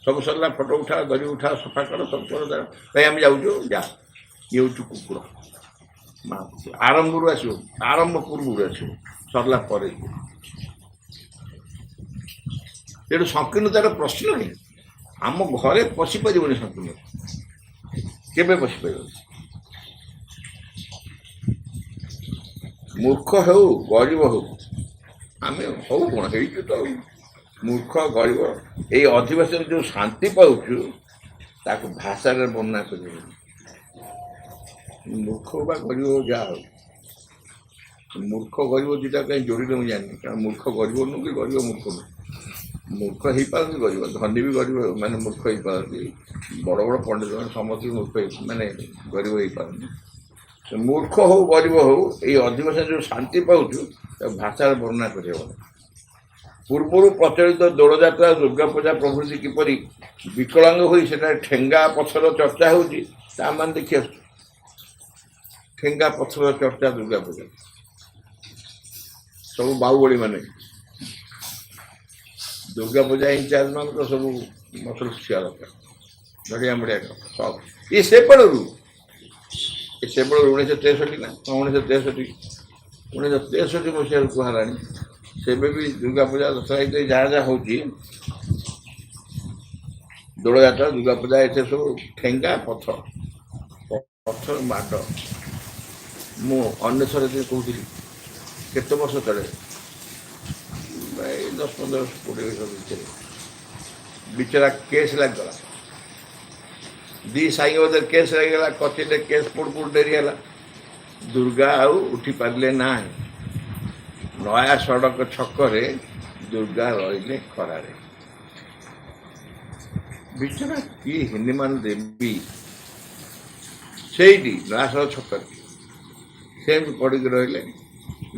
ସବୁ ସରିଲା ଫଟୋ ଉଠା ଧରି ଉଠା ସଫା କର ସବୁ କର ଭାଇ ଆମେ ଯାଉଛୁ ଯା ଇଏ ହେଉଛି କୁକୁର ମା କୁକୁର ଆରମ୍ଭରୁ ଆସିବ ଆରମ୍ଭ ପୂର୍ବରୁ ଆସିବ ସରିଲା ପରେ ତେଣୁ ସଂକୀର୍ଣ୍ଣତାର ପ୍ରଶ୍ନ ନାହିଁ ଆମ ଘରେ ପଶିପାରିବନି ସଂକୀର୍ଣ୍ଣ କେବେ ପଶିପାରିବନି ମୂର୍ଖ ହେଉ ଗରିବ ହେଉ ଆମେ ହଉ କ'ଣ ହେଇଛୁ ତ ମୂର୍ଖ ଗରିବ ଏଇ ଅଧିବାସରେ ଯେଉଁ ଶାନ୍ତି ପାଉଛୁ ତାକୁ ଭାଷାରେ ବର୍ଣ୍ଣନା କରିବ ମୂର୍ଖ ବା ଗରିବ ଯାହା ହଉ ମୂର୍ଖ ଗରିବ ଦୁଇଟା କାହିଁ ଯୋଡ଼ିଲେ ମୁଁ ଜାଣିନି କାରଣ ମୂର୍ଖ ଗରିବ ନୁହଁ କି ଗରିବ ମୂର୍ଖ ନୁହଁ ମୂର୍ଖ ହେଇପାରନ୍ତି ଗରିବ ଧନୀ ବି ଗରିବ ମାନେ ମୂର୍ଖ ହେଇପାରନ୍ତି ବଡ଼ ବଡ଼ ପଣ୍ଡିତ ମାନେ ସମସ୍ତେ ମୂର୍ଖ ମାନେ ଗରିବ ହେଇପାରନ୍ତି ମୂର୍ଖ ହଉ ଗରିବ ହଉ ଏଇ ଅଧିବାସରେ ଯେଉଁ ଶାନ୍ତି ପାଉଛୁ ତାକୁ ଭାଷାରେ ବର୍ଣ୍ଣନା କରିହେବ ପୂର୍ବରୁ ପ୍ରଚଳିତ ଦୋଳଯାତ୍ରା ଦୁର୍ଗା ପୂଜା ପ୍ରଭୃତି କିପରି ବିକଳାଙ୍ଗ ହୋଇ ସେଠାରେ ଠେଙ୍ଗା ପଥର ଚର୍ଚ୍ଚା ହେଉଛି ତା ମାନେ ଦେଖି ଆସୁଛୁ ଠେଙ୍ଗା ପଥର ଚର୍ଚ୍ଚା ଦୁର୍ଗା ପୂଜା ସବୁ ବାହୁବଳି ମାନେ ଦୁର୍ଗା ପୂଜା ଇନଚାର୍ଜ ମାନଙ୍କ ସବୁ ମସଲ ଶିଖିବା ଦରକାର ଧଡ଼ିଆ ମଡ଼ିଆ ସବୁ ଇଏ ସେପଟରୁ 1963 ନା 1963 ମସିହାରୁ କୁହାହେଲାଣି ସେବେ ବି ଦୁର୍ଗା ପୂଜା ଦଶହରା ଇତ୍ୟାଦି ଯାହା ଯାହା ହେଉଛି ଦୋଳଯାତ୍ରା ଦୁର୍ଗା ପୂଜା ଏଥିରେ ସବୁ ଠେଙ୍ଗା ପଥର ମାଡ଼ ମୁଁ ଅନ୍ୟ ଥରେ କହୁଥିଲି କେତେ ବର୍ଷ ତଳେ ଏଇ 10-15-20 ବର୍ଷ ଭିତରେ ବିଚରା କେସ୍ ଲାଗିଗଲା ଦି ସାଇଙ୍କ ମଧ୍ୟରେ କେସ୍ ଲାଗିଗଲା କଚେରୀରେ କେସ୍ ପୋଡ଼ ଡେରି ହେଲା ଦୁର୍ଗା ଆଉ ଉଠି ପାରିଲେ ନାହିଁ ନୟା ସଡ଼କ ଛକରେ ଦୁର୍ଗା ରହିଲେ ଖରାରେ ବିଚରା କି ହିନ୍ଦୀମାନ ଦେବୀ ସେଇଠି ନୟା ସଡ଼କ ଛକରେ ସେମିତି ପଡ଼ିକି ରହିଲେ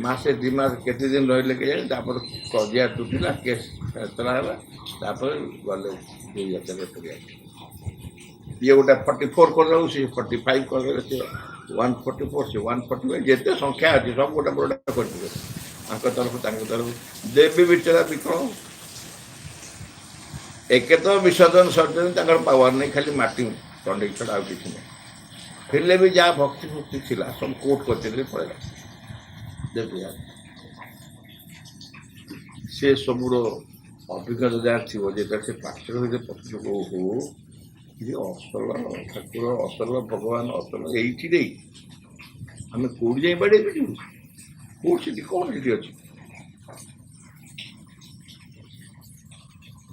ମାସେ 2 ମାସ କେତେ ଦିନ ରହିଲେ କେଜାଣି ତାପରେ କଜିଆ ଟୁଟିଲା କେସ୍ ଫେସଲା ହେଲା ତାପରେ ଗଲେ ଦୁଇ ଯାତ୍ରାରେ ଫେରିଆ ଇଏ ଗୋଟେ 44 କରିଦେବୁ ସେ 45 କରିଦେଲେ ସେ 144 ସେ 145 ଯେତେ ସଂଖ୍ୟା ଅଛି ସବୁ ଗୋଟେ ବଡ଼ଟା କରିଦେବେ ତାଙ୍କ ତରଫରୁ ଦେବୀ ବିଚରା ବିକଳ ଏକେ ତ ବିସର୍ଜନ ସରିଛନ୍ତି ତାଙ୍କର ପାୱାର ନାହିଁ ଖାଲି ମାଟି ଚଣ୍ଡୀ ଛଡ଼ା ଆଉ କିଛି ନାହିଁ। ହେଲେ ବି ଯାହା ଭକ୍ତି ଫକ୍ତି ଥିଲା ସବୁ କୋର୍ଟ କଚେରୀରେ ପଳେଇଲା। ଦେଖିବା ସେ ସବୁର ଅଭିଜ୍ଞତା ଯାହା ଥିବ ଯେତେବେଳେ ସେ ପାଠରେ ହୋଇତେ ପଛକୁ ଓହୋ ଇଏ ଅସଲ ଠାକୁର ଅସଲ ଭଗବାନ ଅସଲ ଏଇଠି ଦେଇ ଆମେ କୋଉଠି ଯାଇ ବାଡ଼େଇ ଯିବୁ କୋଉଠି ସେଠି କ'ଣ ସେଠି ଅଛି।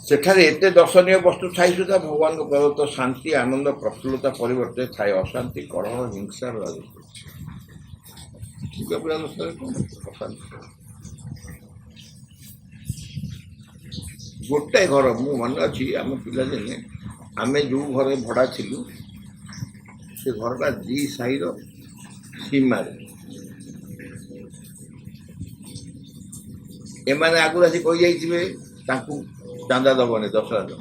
ସେଠାରେ ଏତେ ଦର୍ଶନୀୟ ବସ୍ତୁ ଥାଇ ସୁଦ୍ଧା ଭଗବାନଙ୍କ ପ୍ରଦତ୍ତ ଶାନ୍ତି ଆନନ୍ଦ ପ୍ରଫୁଲ୍ଲତା ପରିବର୍ତ୍ତେ ଥାଏ ଅଶାନ୍ତି କଳହ ହିଂସାର ରାଜତ୍ୱ। ଗୋଟାଏ ଘର ମୁଁ ମନେ ଅଛି ଆମ ପିଲାଦିନେ ଆମେ ଯେଉଁ ଘରେ ଭଡ଼ା ଥିଲୁ ସେ ଘରଟା ଦି ସାହିର ସୀମାରେ। ଏମାନେ ଆଗରୁ ଆସି କହିଯାଇଥିବେ ତାଙ୍କୁ ଚାନ୍ଦା ଦେବନି 10,000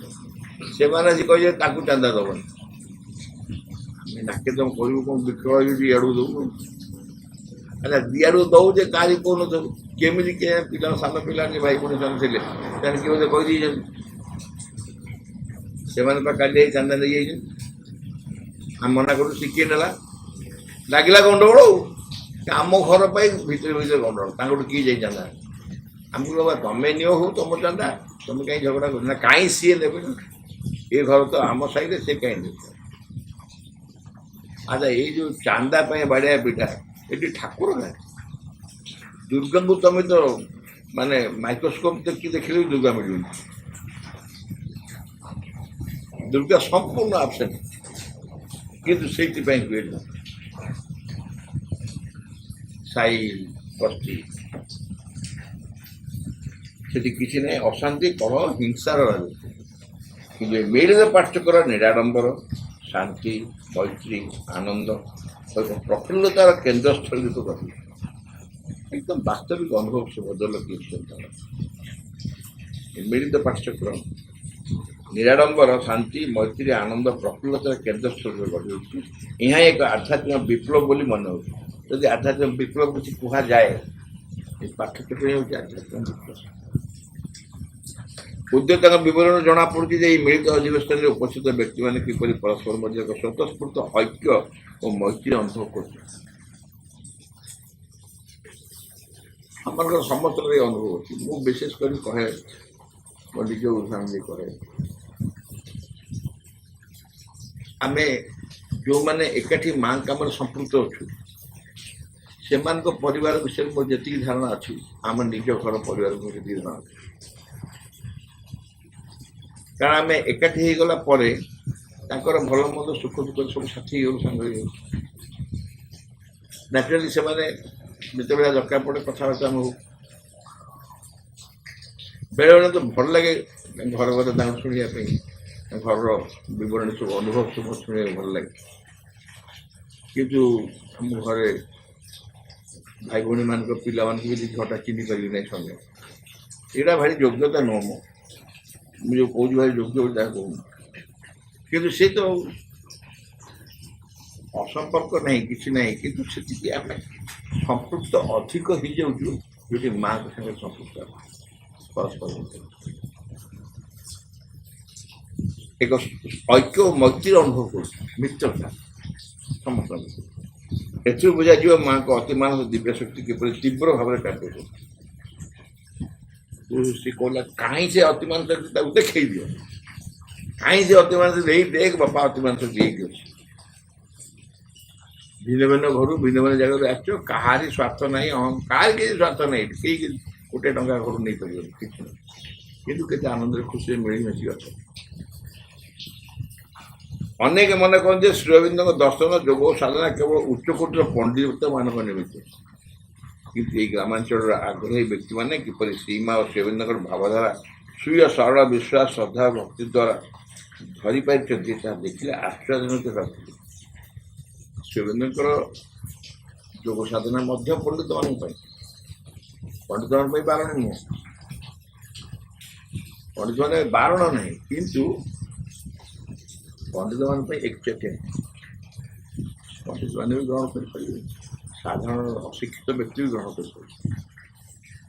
ସେମାନେ ଆସି କହିବେ ତାଙ୍କୁ ଚାନ୍ଦା ଦେବନି। ଆମେ ଡାକେ ତମ କହିବୁ କ'ଣ ବିକ୍ରୟ ଇଆଡ଼କୁ ଦେବୁ ହେଲା ଦିଆଡ଼ୁ ଦେଉ ଯେ କାହାରି କହୁନଥିବୁ କେମିତି ପିଲା ସାନ ପିଲା ଭାଇ ଭଉଣୀ ସେମାନେ ଥିଲେ ସେମାନେ କିଏ ବୋଧେ କହିଦେଇଛନ୍ତି ସେମାନେ ବା କାଲି ଯାଇ ଚାନ୍ଦା ନେଇଯାଇଛନ୍ତି। ଆମେ ମନା କରୁ ସେ କିଏ ନେଲା ଲାଗିଲା ଗଣ୍ଡଗୋଳ ଆମ ଘର ପାଇଁ ଭିତରେ ଭିତରେ ଗଣ୍ଡଗୋଳ ତାଙ୍କଠୁ କିଏ ଯାଇ ଚାନ୍ଦା ଆମକୁ ବାବା ତମେ ନିଅ ହଉ ତମ ଚାନ୍ଦା ତମେ କାହିଁ ଝଗଡ଼ା କରୁ ନା କାହିଁ ସିଏ ନେବେ ନା ଏ ଘର ତ ଆମ ସାହିରେ ସେ କାହିଁ ନେବେ। ଆଚ୍ଛା ଏଇ ଯେଉଁ ଚାନ୍ଦା ପାଇଁ ବାଡ଼ିଆ ପିଠା ଏଠି ଠାକୁର ନାହିଁ ଦୁର୍ଗାଙ୍କୁ ତମେ ତ ମାନେ ମାଇକ୍ରୋସ୍କୋପ ଦେଖି ଦେଖିଲେ ବି ଦୁର୍ଗା ମିଳିବନି। ଦୁର୍ଗା ସମ୍ପୂର୍ଣ୍ଣ ଆବସେଣ୍ଟ କିନ୍ତୁ ସେଇଥିପାଇଁ ହୁଏ ନା ସାଇ ବସ୍ତି ସେଠି କିଛି ନାହିଁ ଅଶାନ୍ତି କଳହ ହିଂସାର ରାଜତ୍ୱ। କିନ୍ତୁ ଏ ମିଳିତ ପାର୍ଥକ୍ୟର ନିରାଡମ୍ବର ଶାନ୍ତି ମୈତ୍ରୀ ଆନନ୍ଦ ପ୍ରଫୁଲ୍ଲତାର କେନ୍ଦ୍ରସ୍ଥଳୀ ରୂପେ ଗଠିତ ଏକଦମ ବାସ୍ତବିକ ଅନୁଭବ ସେ ଭଦ୍ରଲୋକ ମିଳିତ ପାର୍ଥକ୍ୟର ନିରାଡମ୍ବର ଶାନ୍ତି ମୈତ୍ରୀ ଆନନ୍ଦ ପ୍ରଫୁଲ୍ଲତାର କେନ୍ଦ୍ରସ୍ଥଳୀରେ ଗଢ଼ି ଉଠୁଛି। ଏହା ଏକ ଆଧ୍ୟାତ୍ମିକ ବିପ୍ଳବ ବୋଲି ମନେ ହେଉଛି। ଯଦି ଆଧ୍ୟାତ୍ମିକ ବିପ୍ଳବ କିଛି କୁହାଯାଏ ଏ ପାର୍ଥକ୍ୟଟି ହେଉଛି ଆଧ୍ୟାତ୍ମିକ ବିପ୍ଳବ। ଉଦ୍ୟୋଗଙ୍କ ବିବରଣରୁ ଜଣାପଡ଼ୁଛି ଯେ ଏହି ମିଳିତ ଅଧିବେଶନରେ ଉପସ୍ଥିତ ବ୍ୟକ୍ତିମାନେ କିପରି ପରସ୍ପର ମଧ୍ୟ ଏକ ସ୍ୱତଃସ୍ଫୂର୍ତ୍ତ ଐକ୍ୟ ଓ ମୈତ୍ରୀ ଅନୁଭବ କରୁଛନ୍ତି। ଆମର ସମସ୍ତଙ୍କର ଏ ଅନୁଭବ ଅଛି। ମୁଁ ବିଶେଷ କରି କହେ ମୋ ନିଜ ଉଦାହରଣ କହେ ଆମେ ଯେଉଁମାନେ ଏକାଠି ମାଁ କାମରେ ସମ୍ପୃକ୍ତ ଅଛୁ ସେମାନଙ୍କ ପରିବାର ବିଷୟରେ ମୋର ଯେତିକି ଧାରଣା ଅଛି ଆମ ନିଜ ଘର ପରିବାରକୁ ସେତିକି ଧାରଣା ଅଛି। କାରଣ ଆମେ ଏକାଠି ହେଇଗଲା ପରେ ତାଙ୍କର ଭଲ ମନ୍ଦ ସୁଖ ଦୁଃଖ ସବୁ ସାଥୀ ହେଇଗଲୁ ସାଙ୍ଗ ହେଇଗଲୁ। ନ୍ୟାଚୁରାଲି ସେମାନେ ଯେତେବେଳେ ଦରକାର ପଡ଼େ କଥାବାର୍ତ୍ତା ଆମେ ହଉ। ବେଳେବେଳେ ତ ଭଲ ଲାଗେ ଘର କଥା ତାଙ୍କୁ ଶୁଣିବା ପାଇଁ ଘରର ବିବରଣୀ ସବୁ ଅନୁଭବ ସବୁ ଶୁଣିବାକୁ ଭଲ ଲାଗେ। କିନ୍ତୁ ଆମ ଘରେ ଭାଇ ଭଉଣୀମାନଙ୍କ ପିଲାମାନଙ୍କୁ ବି ଝଟା ଚିହ୍ନି ପାରିବି ନାହିଁ ସଙ୍ଗେ ଏଇଟା ଭାରି ଯୋଗ୍ୟତା ନୁହଁ ମୁଁ ଯେଉଁ କହୁଛି ଭାରି ଯୋଗ୍ୟ ବୋଲି ତାହା କହୁନି। କିନ୍ତୁ ସେ ତ ଅସମ୍ପର୍କ ନାହିଁ କିଛି ନାହିଁ କିନ୍ତୁ ସେତିକି ଆମେ ସମ୍ପୃକ୍ତ ଅଧିକ ହେଇଯାଉଛୁ ଯେଉଁଠି ମାଆଙ୍କ ସାଙ୍ଗରେ ସମ୍ପୃକ୍ତ ପରସ୍ପର ଏକ ଐକ୍ୟ ଓ ମୈତ୍ରୀର ଅନୁଭବ କରୁଛୁ ମିତ୍ରତା ସମସ୍ତଙ୍କ ଏଥିରୁ ବୁଝାଯିବ ମାଆଙ୍କ ଅତିମାନସ ଦିବ୍ୟ ଶକ୍ତି କିପରି ତୀବ୍ର ଭାବରେ କାର୍ଯ୍ୟ କରୁଛି। ସେ କହିଲା କାହିଁ ସେ ଅତିମାନ ଶକ୍ତି ତାକୁ ଦେଖେଇ ଦିଅ କାହିଁ ସେ ଅତିମାନ ଶକ୍ତି ଏଇ ଦେଖ ବାପା ଅତିମାନ ଶକ୍ତି ଏଇଠି ଅଛି। ଭିନ୍ନ ଭିନ୍ନ ଘରୁ ଭିନ୍ନ ଭିନ୍ନ ଜାଗାରୁ ଆସିଛ କାହାରି ସ୍ୱାର୍ଥ ନାହିଁ କାହାର କିଛି ସ୍ୱାର୍ଥ ନାହିଁ କେହି ଗୋଟେ ଟଙ୍କା ଘରୁ ନେଇପାରିବନି କିଛି ନାହିଁ କିନ୍ତୁ କେତେ ଆନନ୍ଦରେ ଖୁସିରେ ମିଳିମିଶି ଅଛ। ଅନେକ ମନେ କହନ୍ତି ଯେ ଶ୍ରୀଅରବିନ୍ଦଙ୍କ ଦର୍ଶନ ଯୋଗ ସାଧନା କେବଳ ଉଚ୍ଚକୋଟୀର ପଣ୍ଡିତମାନଙ୍କ ନିମିତ୍ତ କିନ୍ତୁ ଏହି ଗ୍ରାମାଞ୍ଚଳର ଆଗ୍ରହୀ ବ୍ୟକ୍ତିମାନେ କିପରି ଶ୍ରୀମା ଓ ଶ୍ରୀଅରବିନ୍ଦଙ୍କର ଭାବଧାରା ସ୍ୱୀୟ ସରଳ ବିଶ୍ୱାସ ଶ୍ରଦ୍ଧା ଭକ୍ତି ଦ୍ୱାରା ଧରିପାରିଛନ୍ତି ତାହା ଦେଖିଲେ ଆଶ୍ଚର୍ଯ୍ୟଜନକ ଭାବୁଥିଲେ। ଶ୍ରୀଅରବିନ୍ଦଙ୍କର ଯୋଗ ସାଧନା ମଧ୍ୟ ପଣ୍ଡିତମାନଙ୍କ ପାଇଁ ବାରଣ ନୁହଁ ପଣ୍ଡିତମାନେ ବାରଣ ନାହିଁ କିନ୍ତୁ ପଣ୍ଡିତମାନଙ୍କ ପାଇଁ ଏକଚେଟିଆ ପଣ୍ଡିତମାନେ ବି ଗ୍ରହଣ କରିପାରିବେ ସାଧାରଣ ଅଶିକ୍ଷିତ ବ୍ୟକ୍ତି ବି ଗ୍ରହଣ କରିପାରିବେ।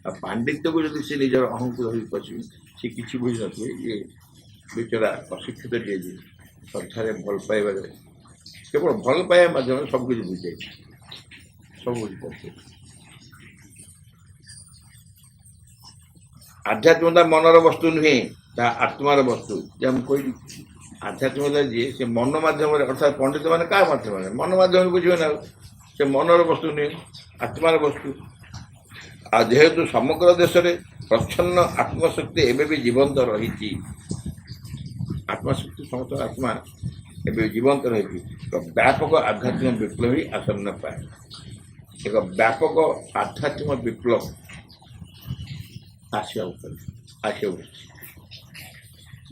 ଆଉ ପାଣ୍ଡିତ୍ୟକୁ ଯଦି ସେ ନିଜର ଅହଂକୁ ଧରି ବସିବେ ସେ କିଛି ବୁଝିନଥିବେ ଇଏ ବିଚରା ଅଶିକ୍ଷିତ ଦିଆଯିବେ ଶ୍ରଦ୍ଧାରେ ଭଲ ପାଇବାରେ କେବଳ ଭଲ ପାଇବା ମାଧ୍ୟମରେ ସବୁ କିଛି ବୁଝାଇଛି, ସବୁ ବୁଝିପାରୁଛି। ଆଧ୍ୟାତ୍ମିକତା ମନର ବସ୍ତୁ ନୁହେଁ, ତାହା ଆତ୍ମାର ବସ୍ତୁ। ଯାହା ମୁଁ କହିଲି, ଆଧ୍ୟାତ୍ମିକତା ଯିଏ ସେ ମନ ମାଧ୍ୟମରେ, ଅର୍ଥାତ୍ ପଣ୍ଡିତ ମାନେ କାହା ମାଧ୍ୟମରେ? ମନ ମାଧ୍ୟମରେ ବୁଝିବେ ନା। ସେ ମନର ବସ୍ତୁ ନୁହେଁ, ଆତ୍ମାର ବସ୍ତୁ। ଆଉ ଯେହେତୁ ସମଗ୍ର ଦେଶରେ ପ୍ରଚ୍ଛନ୍ନ ଆତ୍ମଶକ୍ତି ଏବେ ବି ଜୀବନ୍ତ ରହିଛି, ଆତ୍ମଶକ୍ତି ସମସ୍ତଙ୍କ ଆତ୍ମା ଏବେ ଜୀବନ୍ତ ରହିଛି, ଏକ ବ୍ୟାପକ ଆଧ୍ୟାତ୍ମିକ ବିପ୍ଳବୀ ଆସନ୍ନ ପାଏ। ଏକ ବ୍ୟାପକ ଆଧ୍ୟାତ୍ମିକ ବିପ୍ଳବ ଆସିବାକୁ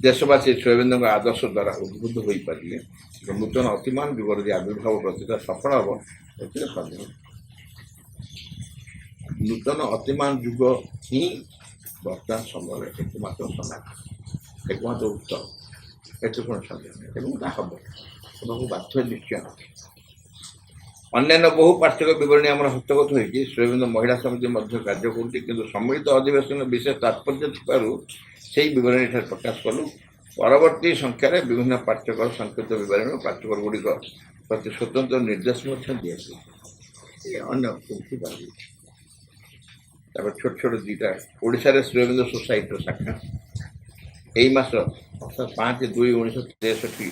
ଦେଶବାସୀ ଶ୍ରୀଅରବିନ୍ଦଙ୍କ ଆଦର୍ଶ ଦ୍ୱାରା ଉଦ୍ବୁଦ୍ଧ ହୋଇପାରିଲେ ଏକ ନୂତନ ଅତିମାନ ଯୁଗର ଯେ ଆବିର୍ଭାବ ପ୍ରତିଟା ସଫଳ ହେବ ଏଥିରେ ସନ୍ଦେହ। ନୂତନ ଅତିମାନ ଯୁଗ ହିଁ ବର୍ତ୍ତମାନ ସମୟରେ ଏକମାତ୍ର ସମାଜ, ଏକମାତ୍ର ଉତ୍ତର, ଏଥିରେ କ'ଣ ସନ୍ଦେହ ନାହିଁ। ଏବଂ ତାହା ହେବ, ହେବାକୁ ବାଧ୍ୟ ନିଶ୍ଚୟ। ଅନ୍ୟାନ୍ୟ ବହୁ ପାର୍ଥକ୍ୟ ବିବରଣୀ ଆମର ହସ୍ତଗତ ହୋଇଛି। ଶ୍ରୀଅରବିନ୍ଦ ମହିଳା ସମିତି ମଧ୍ୟ କାର୍ଯ୍ୟ କରୁଛି, କିନ୍ତୁ ସମ୍ମିଳିତ ଅଧିବେଶନ ବିଶେଷ ତାତ୍ପର୍ଯ୍ୟ ଥିବାରୁ ସେହି ବିବରଣୀ ଏଠାରେ ପ୍ରକାଶ କଲୁ। ପରବର୍ତ୍ତୀ ସଂଖ୍ୟାରେ ବିଭିନ୍ନ ପାଠ୍ୟକର ସଂକ୍ଷିପ୍ତ ବିବରଣୀ ଓ ପାଠ୍ୟକରଗୁଡ଼ିକ ପ୍ରତି ସ୍ୱତନ୍ତ୍ର ନିର୍ଦ୍ଦେଶ ମଧ୍ୟ ଦିଆଯିବ। ଏ ଅନ୍ୟ କେମିତି ପାଇବେ। ତାପରେ ଛୋଟ ଛୋଟ ଦୁଇଟା ଓଡ଼ିଶାରେ ଶ୍ରୀଅରବିନ୍ଦ ସୋସାଇଟିର ଶାଖା ଏଇ ମାସ ଅର୍ଥାତ୍ 5/2/1963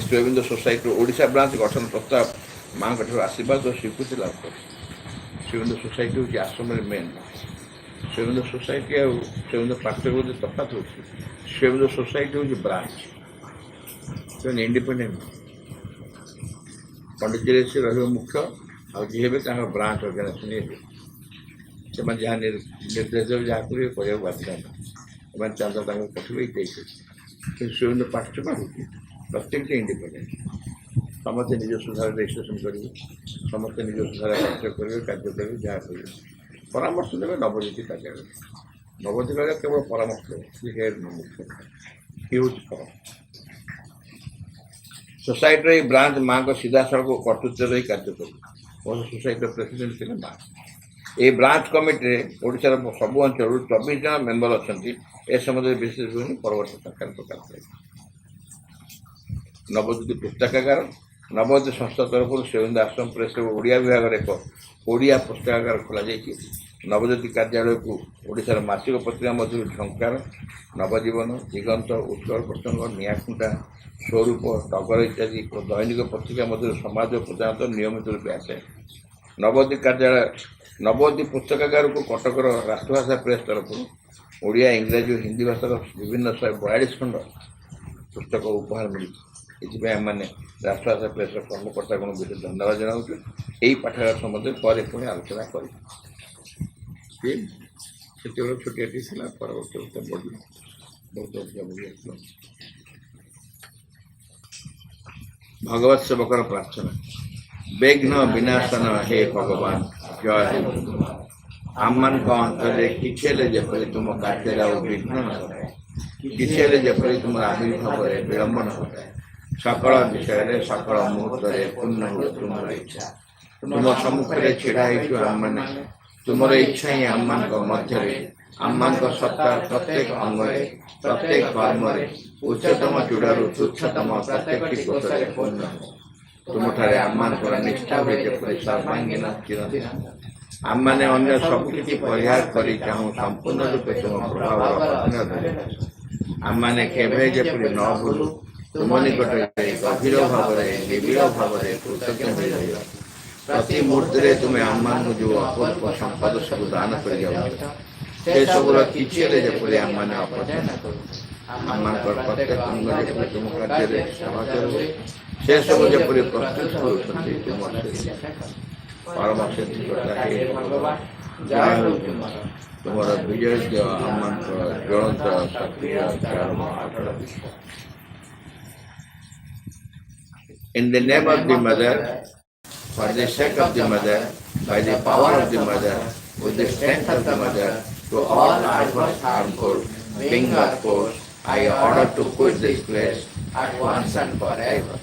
ଶ୍ରୀଅରବିନ୍ଦ ସୋସାଇଟିର ଓଡ଼ିଶା ବ୍ରାଞ୍ଚ ଗଠନ ପ୍ରସ୍ତାବ ମାଆଙ୍କଠାରୁ ଆଶୀର୍ବାଦ ଓ ସ୍ୱୀକୃତି ଲାଭ କରିଛି। ଶ୍ରୀଅରବିନ୍ଦ ସୋସାଇଟି ହେଉଛି ଆଶ୍ରମରେ ମେନ୍। ଶ୍ରୀଅରବିନ୍ଦ ସୋସାଇଟି ଆଉ ଶ୍ରୀଅରବିନ୍ଦ ପାଠ୍ୟକର ମଧ୍ୟ ତଫାତ ହେଉଛି। ଶ୍ରୀଅରବିନ୍ଦ ସୋସାଇଟି ହେଉଛି ବ୍ରାଞ୍ଚ, ସେମାନେ ଇଣ୍ଡିପେଣ୍ଡେଣ୍ଟ। ପଣ୍ଡିତ ସେ ରହିବ ମୁଖ୍ୟ, ଆଉ ଯିଏ ହେବେ ତାଙ୍କର ବ୍ରାଞ୍ଚ ଅର୍ଗାନାଇଜେସନ୍ ହେବେ। ସେମାନେ ଯାହା ନିର୍ଦ୍ଦେଶ ଦେବେ, ଯାହା କରିବେ କରିବାକୁ ବାଧ୍ୟ ନାହିଁ। ସେମାନେ ଚାନ୍ଦା ତାଙ୍କୁ ପଠାଇବେ ଦେଇଛନ୍ତି। କିନ୍ତୁ ଶ୍ରୀଅରବିନ୍ଦ ପାଠ୍ୟକର ହେଉଛି ପ୍ରତ୍ୟେକଟି ଇଣ୍ଡିପେଣ୍ଡେଣ୍ଟ। ସମସ୍ତେ ନିଜ ସୁଧାର ରେଜିଷ୍ଟ୍ରେସନ୍ କରିବେ, ସମସ୍ତେ ନିଜ ସୁଧାର କାର୍ଯ୍ୟ କରିବେ, କାର୍ଯ୍ୟ କରିବେ, ଯାହା କରିବେ। ପରାମର୍ଶ ଦେବେ ନବଜ୍ୟୋତି କାର୍ଯ୍ୟାଳୟ। ନବଜ୍ୟୋତି କାର୍ଯ୍ୟାଳୟ କେବଳ ପରାମର୍ଶ ଦେବେ, ସେ ହେଡ୍ ମୁଖ୍ୟ, ଇଏ ହେଉଛି ଫରକ। ସୋସାଇଟିର ଏଇ ବ୍ରାଞ୍ଚ ମାଆଙ୍କ ସିଧାସଳଖ କର୍ତ୍ତୃତ୍ୱରେ ରହି କାର୍ଯ୍ୟ କରିବେ। ମୋର ସୋସାଇଟିର ପ୍ରେସିଡେଣ୍ଟ ଥିଲେ ମା। ଏହି ବ୍ରାଞ୍ଚ କମିଟିରେ ଓଡ଼ିଶାର ସବୁ ଅଞ୍ଚଳରୁ 24 ଜଣ ମେମ୍ବର ଅଛନ୍ତି। ଏ ସମ୍ବନ୍ଧରେ ବିଶେଷ ବିବରଣୀ ପରବର୍ତ୍ତୀ ସଂଖ୍ୟାରେ ପ୍ରକାଶ ପାଇବ। ନବଜ୍ୟୋତି ପୁସ୍ତକାଗାର ନବଜ୍ୟୋତି ସଂସ୍ଥା ତରଫରୁ ଶ୍ରୀଅରବିନ୍ଦ ଆଶ୍ରମ ପ୍ରେସର ଓଡ଼ିଆ ବିଭାଗରେ ଏକ ଓଡ଼ିଆ ପୁସ୍ତକାଗାର ଖୋଲାଯାଇଛି। ନବଜ୍ୟୋତି କାର୍ଯ୍ୟାଳୟକୁ ଓଡ଼ିଶାର ମାସିକ ପତ୍ରିକା ମଧ୍ୟରୁ ଝଙ୍କାର, ନବଜୀବନ, ଦିଗନ୍ତ, ଉତ୍କଳ ପ୍ରସଙ୍ଗ, ନିଆଁଖୁଣ୍ଟା, ସ୍ୱରୂପ, ଟଗର ଇତ୍ୟାଦି ଓ ଦୈନିକ ପତ୍ରିକା ମଧ୍ୟରୁ ସମାଜ ପ୍ରଧାନତଃ ନିୟମିତ ରୂପେ ଆସେ। ନବଜ୍ୟୋତି ପୁସ୍ତକାଗାରକୁ କଟକର ରାଷ୍ଟ୍ରଭାଷା ପ୍ରେସ୍ ତରଫରୁ ଓଡ଼ିଆ, ଇଂରାଜୀ ଓ ହିନ୍ଦୀ ଭାଷାର ବିଭିନ୍ନ 142 ଖଣ୍ଡ ପୁସ୍ତକ ଉପହାର ମିଳିଛି। ଏଥିପାଇଁ ଆମମାନେ ରାଷ୍ଟ୍ରଭାଷା ପ୍ରେସ୍ର କର୍ମକର୍ତ୍ତାଙ୍କୁ ବିଶେଷ ଧନ୍ୟବାଦ ଜଣାଉଛୁ। ଏହି ପାଠାଗାର ସମ୍ବନ୍ଧରେ ପରେ ପୁଣି ଆଲୋଚନା କରିବୁ। ସେତେବେଳେ ଛୋଟିଆଟି ଥିଲା, ପରବର୍ତ୍ତୀ ବଢ଼ିବ, ବହୁତ ଅଧିକା ବଢ଼ି ଆସିବ। ଭଗବତ ସେବକର ପ୍ରାର୍ଥନା। ବିଘ୍ନ ବିନାଶନ ହେ ଭଗବାନ, ଜୟ ହେ। ଆମମାନଙ୍କ ଅନ୍ତରରେ କିଛି ହେଲେ ଯେପରି ତୁମ କାର୍ଯ୍ୟରେ ଆଉ ବିଘ୍ନ ନ ଘଟାଏ, କିଛି ହେଲେ ଯେପରି ତୁମର ଆବିର୍ଭାବରେ ବିଳମ୍ବ ନ ଘଟାଏ। ସକଳ ବିଷୟରେ ସକଳ ମୁହୂର୍ତ୍ତରେ ପୂର୍ଣ୍ଣ ହୁଏ ତୁମର ଇଚ୍ଛା। ତୁମ ସମ୍ମୁଖରେ ଛିଡ଼ା ହେଇଛୁ ଆମମାନେ, ତୁମର ଇଚ୍ଛା ହିଁ ଆମମାନଙ୍କ ମଧ୍ୟରେ, ଆମମାନଙ୍କ ସତ୍ତା ପ୍ରତ୍ୟେକ ଅଙ୍ଗରେ, ପ୍ରତ୍ୟେକ କର୍ମରେ, ଉଚ୍ଚତମ ଚୂଡ଼ାରୁ ତୁଚ୍ଛତମ ପ୍ରତ୍ୟେକଟି କୋଷରେ ପୂର୍ଣ୍ଣ ହୁଏ। ତୁମଠାରେ ଆମମାନଙ୍କର ନିଷ୍ଠା ହୁଏ ଯେପରି ସର୍ବାଙ୍ଗୀନ ଚିରନ୍ତନ। ଆମମାନେ ଅନ୍ୟ ସବୁକିଛି ପରିହାର କରି ଚାହୁଁ ସମ୍ପୂର୍ଣ୍ଣ ରୂପେ ତୁମ ପ୍ରଭାବର ଅଧୀନ ରହିବା। ଆମମାନେ କେବେ ଯେପରି ନ ଭୁଲୁ ତୁମ ନିକଟରେ ଗଭୀର ଭାବରେ, ନିବିଡ଼ ଭାବରେ କୃତଜ୍ଞ ହୋଇ ରହିବା। ପ୍ରତି ମୁହୂର୍ତ୍ତରେ ତୁମେ ଆମମାନଙ୍କୁ ଯେଉଁ ଅପୂର୍ବ ସମ୍ପଦ ସବୁ ଦାନ କରିଯାଉଛ, ସେସବୁର କିଛି ହେଲେ ଯେପରି ଆମମାନେ ଅପଚୟ ନ କରୁ। ଆମମାନଙ୍କର ପ୍ରତ୍ୟେକ ଅଙ୍ଗ ଯେପରି ତୁମ କାର୍ଯ୍ୟରେ ସହଚର ହୁଏ, ସେସବୁ ଯେପରି ପ୍ରସ୍ତୁତ କରୁଛନ୍ତି ତୁମ ପରମ ସିଦ୍ଧିକର୍ତ୍ତା ହେ ଭଗବାନ, ଯାହା ହେଉ ତୁମର ବିଜୟ ଆମମାନଙ୍କର ଜ୍ୱଳନ୍ତ ସକ୍ରିୟ ଚରମ Atal. In the name of the mother, for the sake of the mother, by the power of the mother, with the strength of the mother, to all adverse harmful being of force, I order to quit this place at once and forever.